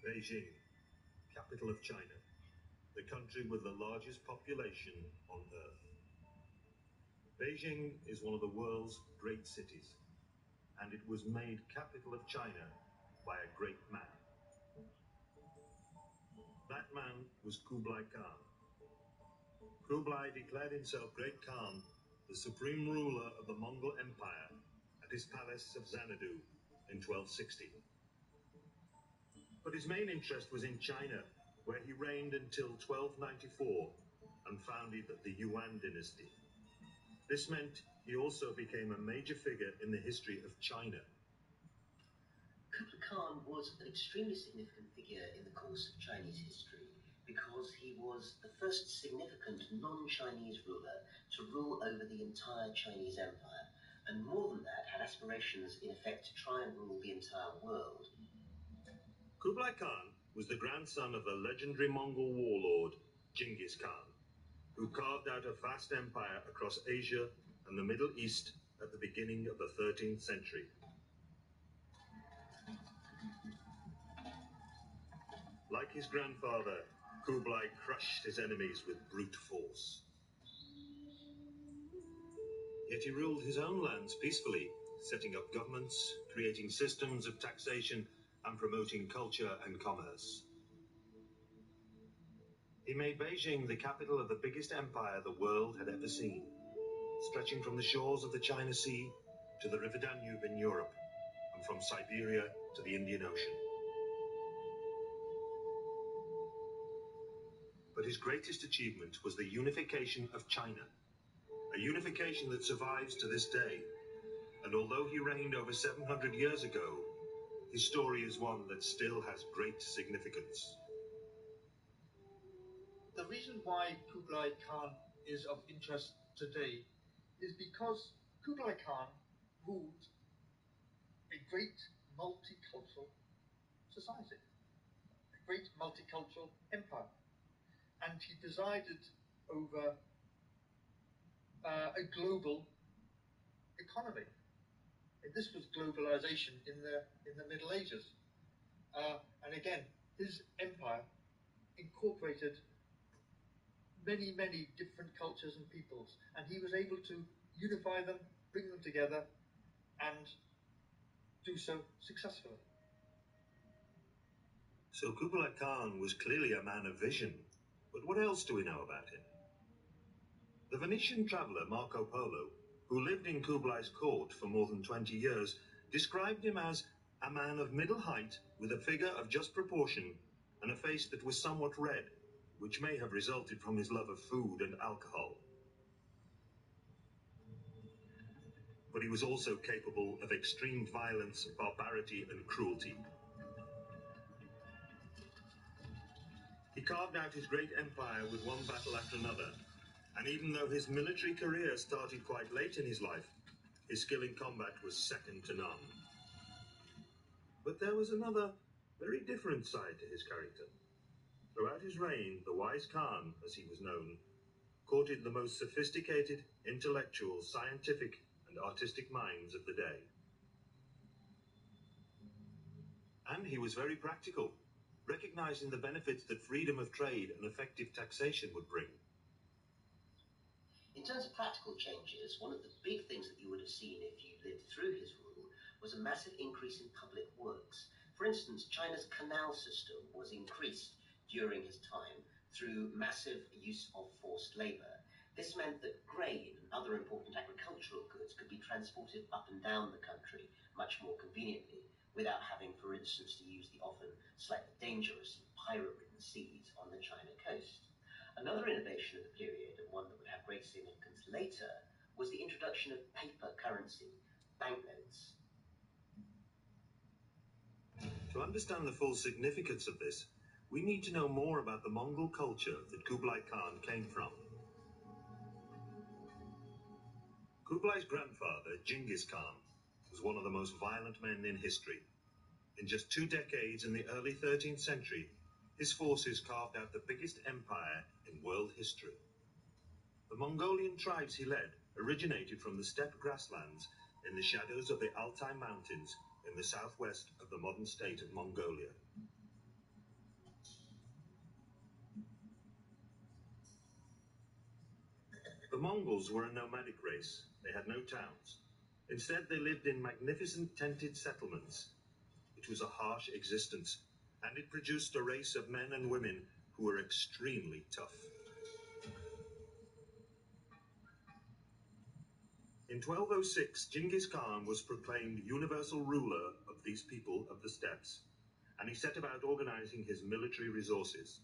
Beijing, capital of China, the country with the largest population on Earth. Beijing is one of the world's great cities, and it was made capital of China by a great man. That man was Kublai Khan. Kublai declared himself Great Khan, the supreme ruler of the Mongol Empire, at his palace of Xanadu in 1260. But his main interest was in China, where he reigned until 1294 and founded the Yuan dynasty. This meant he also became a major figure in the history of China. Kublai Khan was an extremely significant figure in the course of Chinese history because he was the first significant non-Chinese ruler to rule over the entire Chinese empire, and more than that, had aspirations in effect to try and rule the entire world. Kublai Khan was the grandson of the legendary Mongol warlord Genghis Khan, who carved out a vast empire across Asia and the Middle East at the beginning of the 13th century. Like his grandfather, Kublai crushed his enemies with brute force. Yet he ruled his own lands peacefully, setting up governments, creating systems of taxation, and promoting culture and commerce. He made Beijing the capital of the biggest empire the world had ever seen, stretching from the shores of the China Sea to the River Danube in Europe, and from Siberia to the Indian Ocean. But his greatest achievement was the unification of China, a unification that survives to this day. And although he reigned over 700 years ago, his story is one that still has great significance. The reason why Kublai Khan is of interest today is because Kublai Khan ruled a great multicultural society, a great multicultural empire. And he presided over a global economy. And this was globalization in the Middle Ages. And again, his empire incorporated many, many different cultures and peoples, and he was able to unify them, bring them together, and do so successfully. So Kublai Khan was clearly a man of vision, but what else do we know about him? The Venetian traveller Marco Polo, who lived in Kublai's court for more than 20 years, described him as a man of middle height with a figure of just proportion and a face that was somewhat red, which may have resulted from his love of food and alcohol. But he was also capable of extreme violence, barbarity, and cruelty. He carved out his great empire with one battle after another, and even though his military career started quite late in his life, his skill in combat was second to none. But there was another, very different side to his character. Throughout his reign, the wise Khan, as he was known, courted the most sophisticated, intellectual, scientific, and artistic minds of the day. And he was very practical, recognizing the benefits that freedom of trade and effective taxation would bring. In terms of practical changes, one of the big things that you would have seen if you lived through his rule was a massive increase in public works. For instance, China's canal system was increased during his time through massive use of forced labor. This meant that grain and other important agricultural goods could be transported up and down the country much more conveniently, without having, for instance, to use the often slightly dangerous and pirate-ridden seas on the China coast. Another innovation of the period, and one that would have great significance later, was the introduction of paper currency, banknotes. To understand the full significance of this, we need to know more about the Mongol culture that Kublai Khan came from. Kublai's grandfather, Genghis Khan, was one of the most violent men in history. In just 2 decades in the early 13th century, his forces carved out the biggest empire in world history. The Mongolian tribes he led originated from the steppe grasslands in the shadows of the Altai Mountains in the southwest of the modern state of Mongolia. The Mongols were a nomadic race. They had no towns. Instead, they lived in magnificent tented settlements. It was a harsh existence, and it produced a race of men and women who were extremely tough. In 1206, Genghis Khan was proclaimed universal ruler of these people of the steppes, and he set about organizing his military resources.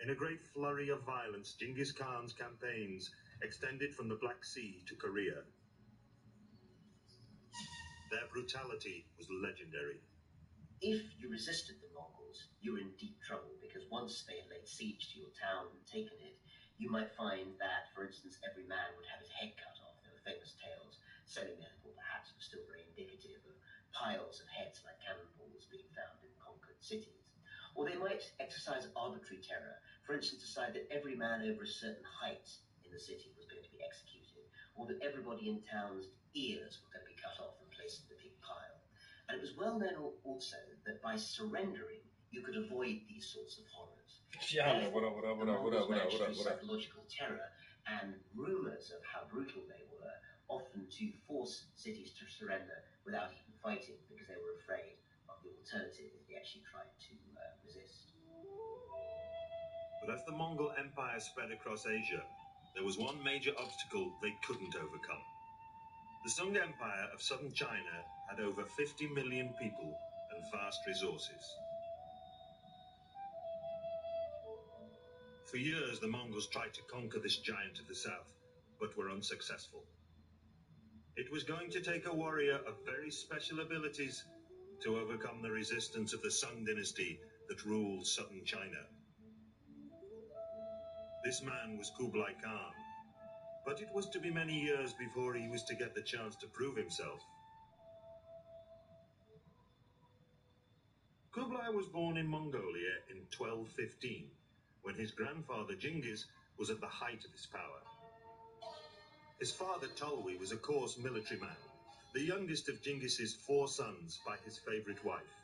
In a great flurry of violence, Genghis Khan's campaigns extended from the Black Sea to Korea. Their brutality was legendary. If you resisted the Mongols, you were in deep trouble, because once they had laid siege to your town and taken it, you might find that, for instance, every man would have his head cut off. There were famous tales, semi-mythical perhaps, but still very indicative of piles of heads like cannonballs being found in conquered cities. Or they might exercise arbitrary terror, for instance, decide that every man over a certain height in the city was going to be executed, or that everybody in town's ears were going to be cut off and placed in the big pile. And it was well known also that by surrendering, you could avoid these sorts of horrors. Yeah, what up? Psychological terror and rumors of how brutal they were, often to force cities to surrender without even fighting, because they were afraid of the alternative if they actually tried to resist. But as the Mongol Empire spread across Asia, there was one major obstacle they couldn't overcome. The Sung Empire of southern China had over 50 million people and vast resources. For years, the Mongols tried to conquer this giant of the south, but were unsuccessful. It was going to take a warrior of very special abilities to overcome the resistance of the Sung dynasty that ruled southern China. This man was Kublai Khan, but it was to be many years before he was to get the chance to prove himself. Kublai was born in Mongolia in 1215, when his grandfather Genghis was at the height of his power. His father Tolui was a coarse military man, the youngest of Genghis's 4 sons by his favorite wife.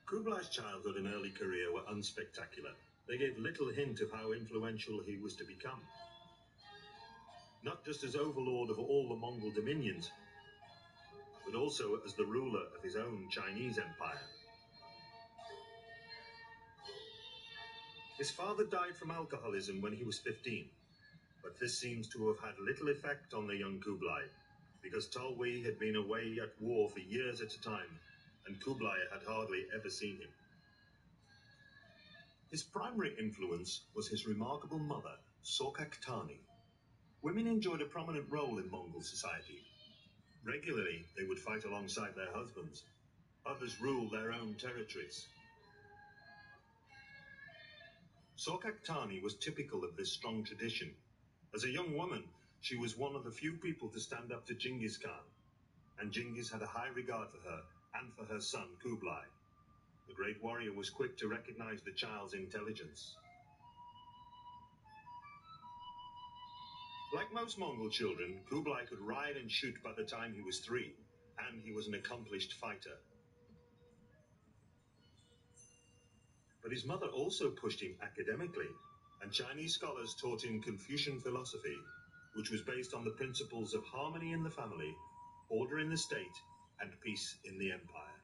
Kublai's childhood and early career were unspectacular. They gave little hint of how influential he was to become. Not just as overlord of all the Mongol dominions, but also as the ruler of his own Chinese empire. His father died from alcoholism when he was 15, but this seems to have had little effect on the young Kublai, because Tolui had been away at war for years at a time, and Kublai had hardly ever seen him. His primary influence was his remarkable mother, Sorkak Tani. Women enjoyed a prominent role in Mongol society. Regularly, they would fight alongside their husbands. Others ruled their own territories. Sorkak Tani was typical of this strong tradition. As a young woman, she was one of the few people to stand up to Genghis Khan, and Genghis had a high regard for her and for her son Kublai. The great warrior was quick to recognize the child's intelligence. Like most Mongol children, Kublai could ride and shoot by the time he was 3, and he was an accomplished fighter. But his mother also pushed him academically, and Chinese scholars taught him Confucian philosophy, which was based on the principles of harmony in the family, order in the state, and peace in the empire.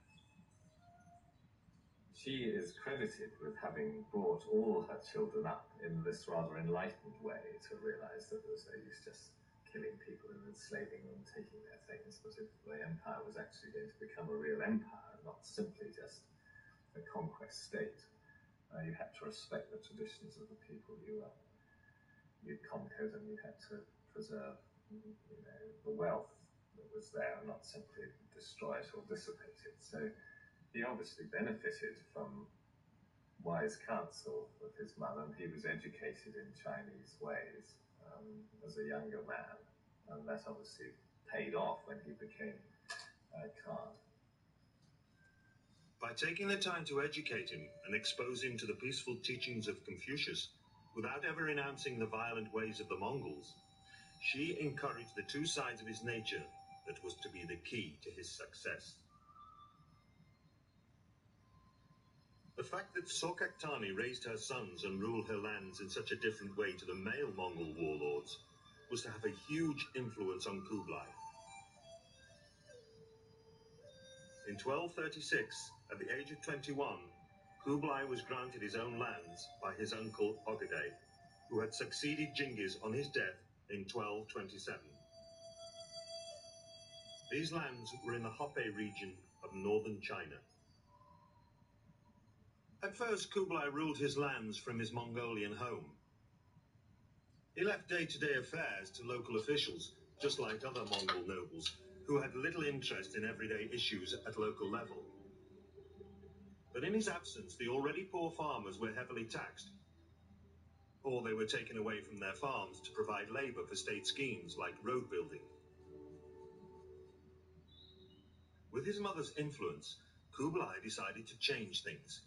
She is credited with having brought all her children up in this rather enlightened way to realize that there was no use just killing people and enslaving them, taking their things, but if the empire was actually going to become a real empire, not simply just a conquest state, you had to respect the traditions of the people you'd conquered, and you had to preserve, the wealth that was there, and not simply destroy it or dissipate it. So he obviously benefited from wise counsel of his mother, and he was educated in Chinese ways as a younger man, and that obviously paid off when he became Khan. By taking the time to educate him and expose him to the peaceful teachings of Confucius, without ever renouncing the violent ways of the Mongols, she encouraged the two sides of his nature that was to be the key to his success. The fact that Sokak Tani raised her sons and ruled her lands in such a different way to the male Mongol warlords was to have a huge influence on Kublai. In 1236, at the age of 21, Kublai was granted his own lands by his uncle Ogedei, who had succeeded Genghis on his death in 1227. These lands were in the Hope region of northern China. At first, Kublai ruled his lands from his Mongolian home. He left day-to-day affairs to local officials, just like other Mongol nobles, who had little interest in everyday issues at local level. But in his absence, the already poor farmers were heavily taxed, or they were taken away from their farms to provide labor for state schemes like road building. With his mother's influence, Kublai decided to change things.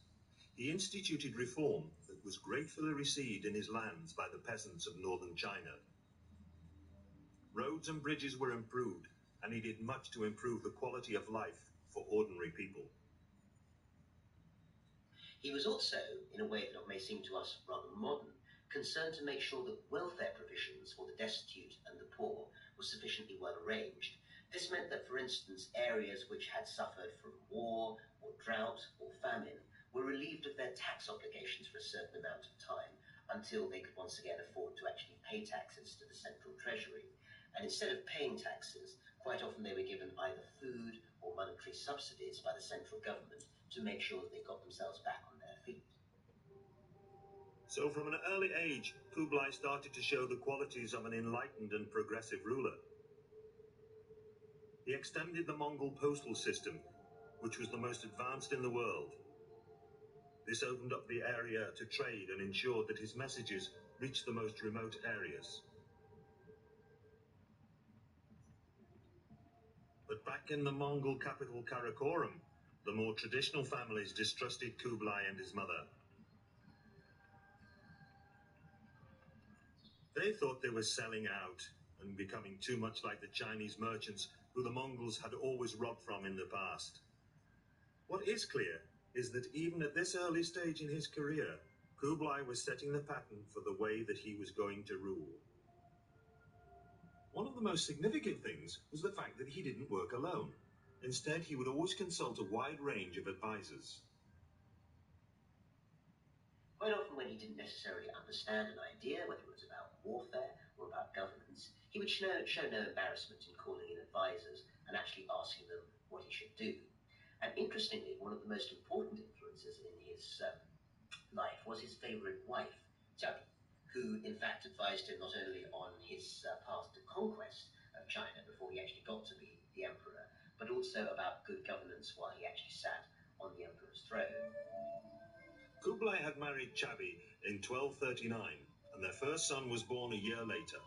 He instituted reform that was gratefully received in his lands by the peasants of northern China. Roads and bridges were improved, and he did much to improve the quality of life for ordinary people. He was also, in a way that may seem to us rather modern, concerned to make sure that welfare provisions for the destitute and the poor were sufficiently well arranged. This meant that, for instance, areas which had suffered from war or drought or famine were relieved of their tax obligations for a certain amount of time until they could once again afford to actually pay taxes to the central treasury. And instead of paying taxes, quite often they were given either food or monetary subsidies by the central government to make sure that they got themselves back on their feet. So from an early age, Kublai started to show the qualities of an enlightened and progressive ruler. He extended the Mongol postal system, which was the most advanced in the world. This opened up the area to trade and ensured that his messages reached the most remote areas. But back in the Mongol capital Karakorum, the more traditional families distrusted Kublai and his mother. They thought they were selling out and becoming too much like the Chinese merchants who the Mongols had always robbed from in the past. What is clear is that even at this early stage in his career, Kublai was setting the pattern for the way that he was going to rule. One of the most significant things was the fact that he didn't work alone. Instead, he would always consult a wide range of advisors. Quite often when he didn't necessarily understand an idea, whether it was about warfare or about governance, he would show no embarrassment in calling in advisors and actually asking them what he should do. And interestingly, one of the most important influences in his life was his favourite wife, Chabi, who in fact advised him not only on his path to conquest of China before he actually got to be the emperor, but also about good governance while he actually sat on the emperor's throne. Kublai had married Chabi in 1239, and their first son was born a year later.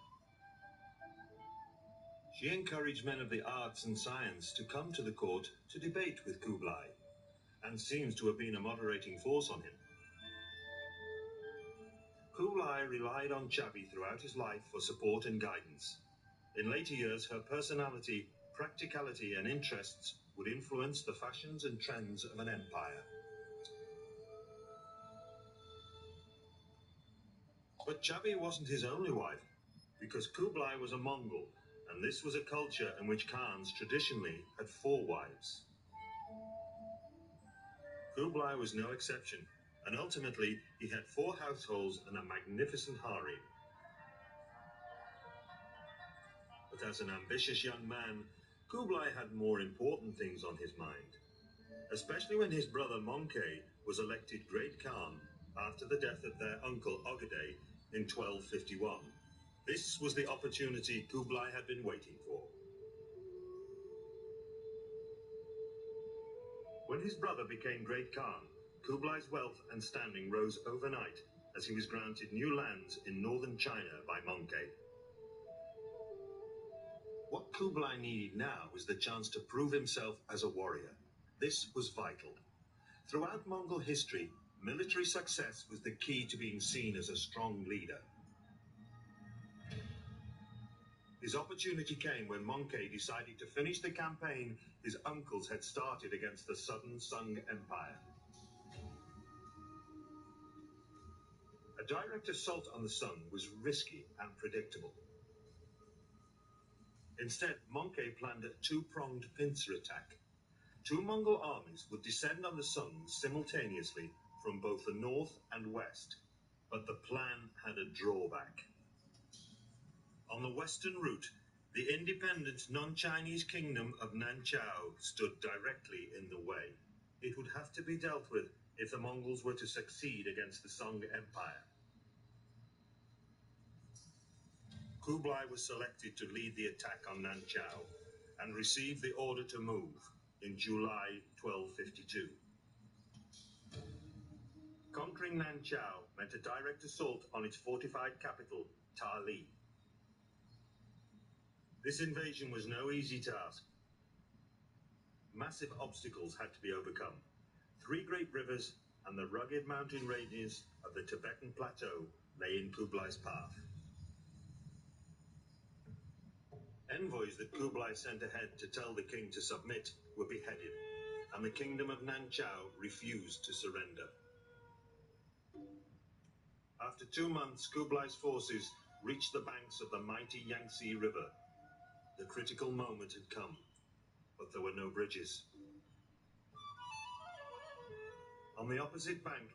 She encouraged men of the arts and science to come to the court to debate with Kublai, and seems to have been a moderating force on him. Kublai relied on Chabi throughout his life for support and guidance. In later years, her personality, practicality, and interests would influence the fashions and trends of an empire. But Chabi wasn't his only wife, because Kublai was a Mongol, and this was a culture in which Khans traditionally had 4 wives. Kublai was no exception, and ultimately he had 4 households and a magnificent harem. But as an ambitious young man, Kublai had more important things on his mind, especially when his brother Monkey was elected Great Khan after the death of their uncle Ogedei in 1251. This was the opportunity Kublai had been waiting for. When his brother became Great Khan, Kublai's wealth and standing rose overnight as he was granted new lands in northern China by Monkey. What Kublai needed now was the chance to prove himself as a warrior. This was vital. Throughout Mongol history, military success was the key to being seen as a strong leader. His opportunity came when Monkey decided to finish the campaign his uncles had started against the southern Sung Empire. A direct assault on the Sung was risky and predictable. Instead, Monkey planned a 2-pronged pincer attack. 2 Mongol armies would descend on the Sung simultaneously from both the north and west. But the plan had a drawback. On the western route, the independent non-Chinese kingdom of Nanchao stood directly in the way. It would have to be dealt with if the Mongols were to succeed against the Sung Empire. Kublai was selected to lead the attack on Nanchao and received the order to move in July 1252. Conquering Nanchao meant a direct assault on its fortified capital, Tali. This invasion was no easy task. Massive obstacles had to be overcome. 3 great rivers and the rugged mountain ranges of the Tibetan Plateau lay in Kublai's path. Envoys that Kublai sent ahead to tell the king to submit were beheaded, and the kingdom of Nanchao refused to surrender. After 2 months, Kublai's forces reached the banks of the mighty Yangtze River. The critical moment had come, but there were no bridges. On the opposite bank,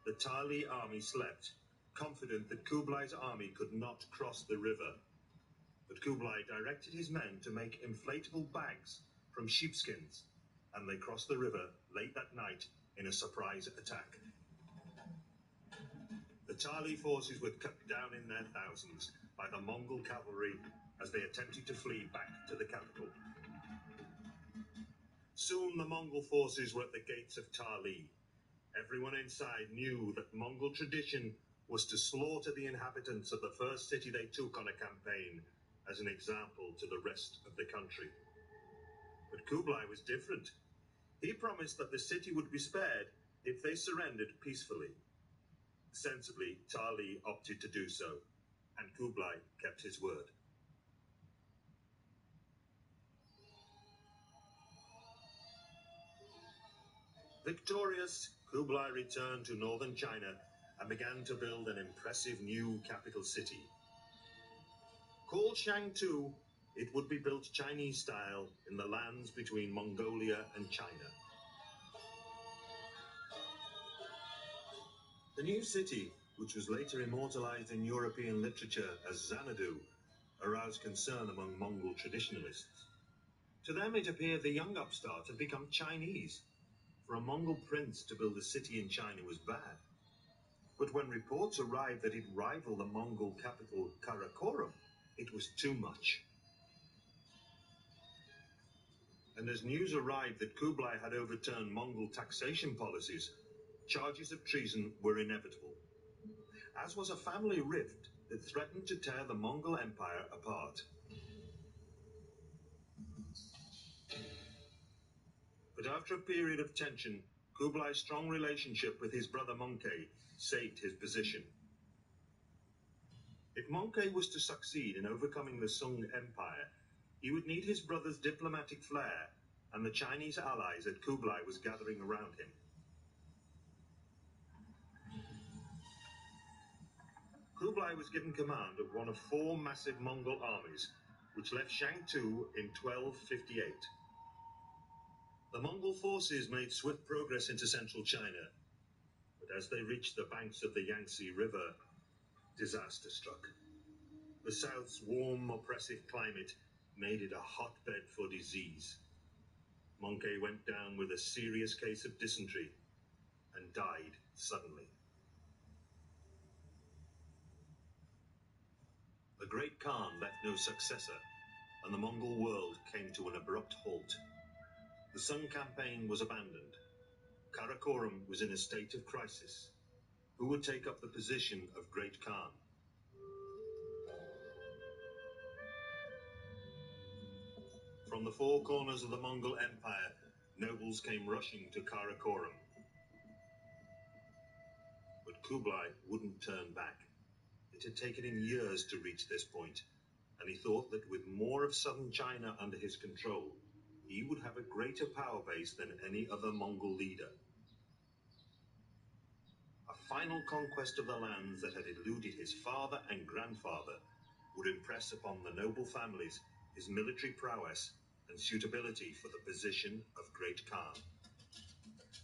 the Tali army slept, confident that Kublai's army could not cross the river. But Kublai directed his men to make inflatable bags from sheepskins, and they crossed the river late that night in a surprise attack. The Tali forces were cut down in their thousands by the Mongol cavalry as they attempted to flee back to the capital. Soon the Mongol forces were at the gates of Tali. Everyone inside knew that Mongol tradition was to slaughter the inhabitants of the first city they took on a campaign as an example to the rest of the country. But Kublai was different. He promised that the city would be spared if they surrendered peacefully. Sensibly, Tali opted to do so, and Kublai kept his word. Victorious, Kublai returned to northern China and began to build an impressive new capital city. Called Shangtu, it would be built Chinese style in the lands between Mongolia and China. The new city, which was later immortalized in European literature as Xanadu, aroused concern among Mongol traditionalists. To them, it appeared the young upstart had become Chinese. For a Mongol prince to build a city in China was bad. But when reports arrived that it rivaled the Mongol capital Karakorum, it was too much. And as news arrived that Kublai had overturned Mongol taxation policies, charges of treason were inevitable, as was a family rift that threatened to tear the Mongol Empire apart. But after a period of tension, Kublai's strong relationship with his brother Monkey saved his position. If Monkey was to succeed in overcoming the Sung Empire, he would need his brother's diplomatic flair and the Chinese allies that Kublai was gathering around him. Kublai was given command of one of 4 massive Mongol armies, which left Shangtu in 1258. The Mongol forces made swift progress into central China, but as they reached the banks of the Yangtze River, disaster struck. The south's warm, oppressive climate made it a hotbed for disease. Monkey went down with a serious case of dysentery and died suddenly. The Great Khan left no successor, and the Mongol world came to an abrupt halt. The Sung campaign was abandoned. Karakoram was in a state of crisis. Who would take up the position of Great Khan? From the 4 corners of the Mongol Empire, nobles came rushing to Karakoram. But Kublai wouldn't turn back. It had taken him years to reach this point, and he thought that with more of southern China under his control, he would have a greater power base than any other Mongol leader. A final conquest of the lands that had eluded his father and grandfather would impress upon the noble families his military prowess and suitability for the position of Great Khan.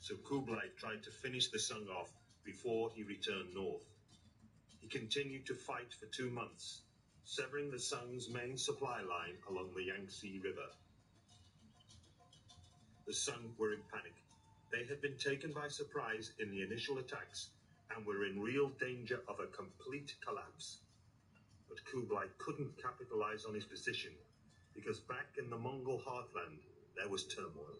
So Kublai tried to finish the Sung off before he returned north. He continued to fight for 2 months, severing the Sung's main supply line along the Yangtze River. The Sung were in panic. They had been taken by surprise in the initial attacks and were in real danger of a complete collapse. But Kublai couldn't capitalize on his position because back in the Mongol heartland there was turmoil.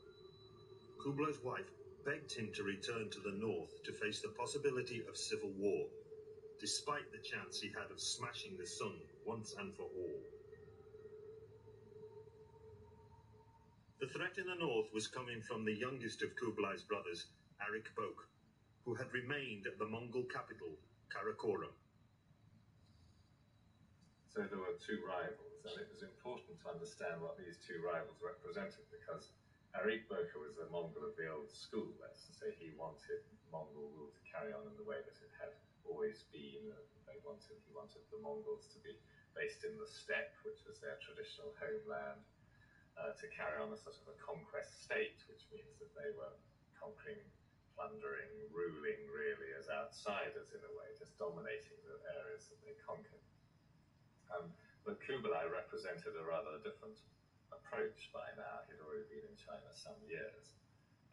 Kublai's wife begged him to return to the north to face the possibility of civil war, despite the chance he had of smashing the Sung once and for all. The threat in the north was coming from the youngest of Kublai's brothers, Arik Bok, who had remained at the Mongol capital, Karakoram. So there were 2 rivals, and it was important to understand what these 2 rivals represented, because Arik Boko was a Mongol of the old school, that's to say he wanted Mongol rule to carry on in the way that it had always been. He wanted the Mongols to be based in the steppe, which was their traditional homeland, to carry on a sort of a conquest state, which means that they were conquering, plundering, ruling really as outsiders in a way, just dominating the areas that they conquered. But Kublai represented a rather different approach by now. He'd already been in China some years,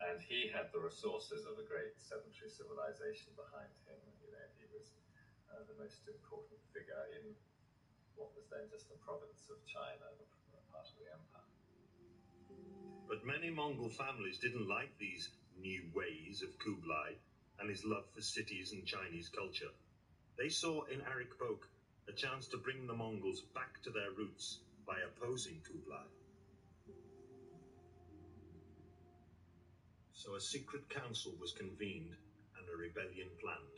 and he had the resources of a great sedentary civilization behind him. You know, he was the most important figure in what was then just the province of China, the part of the empire. But many Mongol families didn't like these new ways of Kublai and his love for cities and Chinese culture. They saw in Arik Bok a chance to bring the Mongols back to their roots by opposing Kublai. So a secret council was convened and a rebellion planned.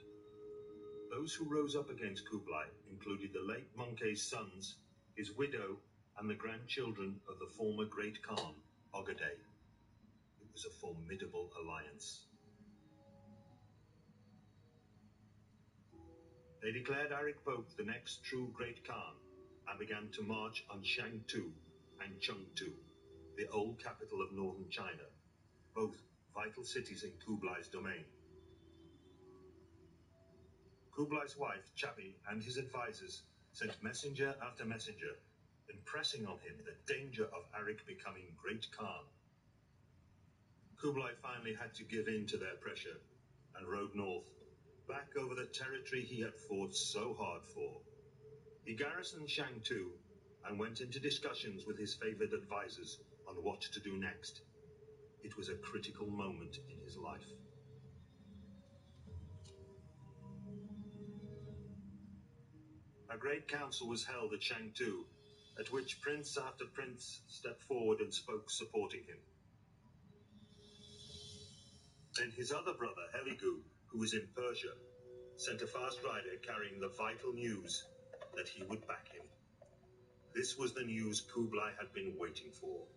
Those who rose up against Kublai included the late Monkey's sons, his widow, and the grandchildren of the former Great Khan, Ogoday. It was a formidable alliance. They declared Arik Bok the next true Great Khan and began to march on Shangtu and Chengtu, the old capital of northern China, both vital cities in Kublai's domain. Kublai's wife, Chabi, and his advisors sent messenger after messenger, impressing on him the danger of Arik becoming Great Khan. Kublai finally had to give in to their pressure and rode north, back over the territory he had fought so hard for. He garrisoned Shangtu and went into discussions with his favored advisors on what to do next. It was a critical moment in his life. A great council was held at Shangtu, at which prince after prince stepped forward and spoke supporting him. Then his other brother, Heligu, who was in Persia, sent a fast rider carrying the vital news that he would back him. This was the news Kublai had been waiting for.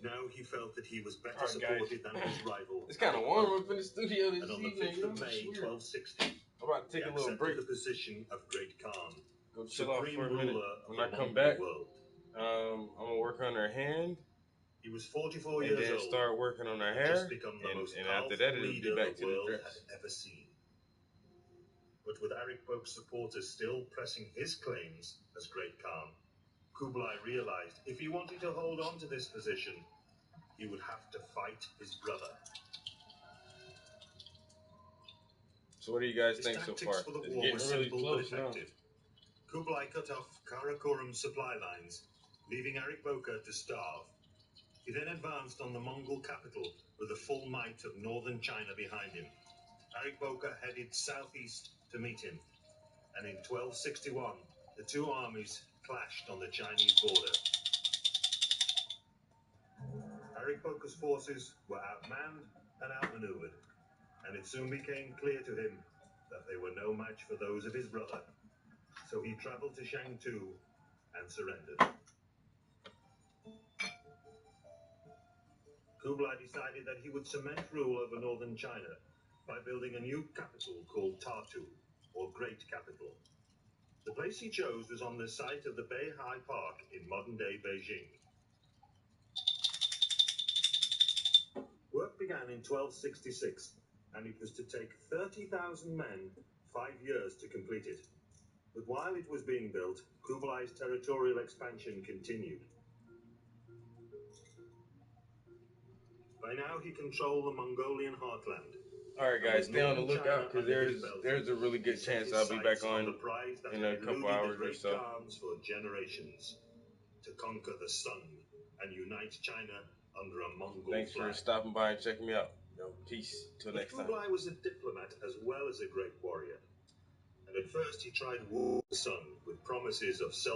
Now he felt that he was better Alright, guys. supported than his rival. It's kind of warm up in the studio this And on the evening. 5th of May, 1260, I'm about to take a little break. the position of Great Khan, Go chill out supreme for a minute. ruler When of I the come Mongol back, world. I'm gonna work on her hand, He was 44 and years then old. start working on her Just hair, become the most and after powerful that, it'll be leader back the to the world dress. had ever seen. But with Arik Bok's supporters still pressing his claims as Great Khan, Kublai realized if he wanted to hold on to this position, he would have to fight his brother. So what do you guys His think so tactics far? for the It's war getting were really simple close but now. effective. Kublai cut off Karakoram's supply lines, leaving Arik Boka to starve. He then advanced on the Mongol capital with the full might of northern China behind him. Arik Boka headed southeast to meet him, and in 1261, the two armies clashed on the Chinese border. Arik Boka's forces were outmanned and outmaneuvered, and it soon became clear to him that they were no match for those of his brother. So he traveled to Shangtu and surrendered. Kublai decided that he would cement rule over northern China by building a new capital called Tartu, or Great Capital. The place he chose was on the site of the Beihai Park in modern-day Beijing. Work began in 1266, and it was to take 30,000 men 5 years to complete it. But while it was being built, Kublai's territorial expansion continued. By now, he controlled the Mongolian heartland. Alright guys, stay on the lookout because there's a really good chance I'll be back on in a couple hours or so. For generations to conquer the sun and unite China under a Mongol Thanks flag. for stopping by and checking me out. Yo, peace. Till next time. Kublai was a diplomat as well as a great warrior. And at first he tried war with the sun with promises of self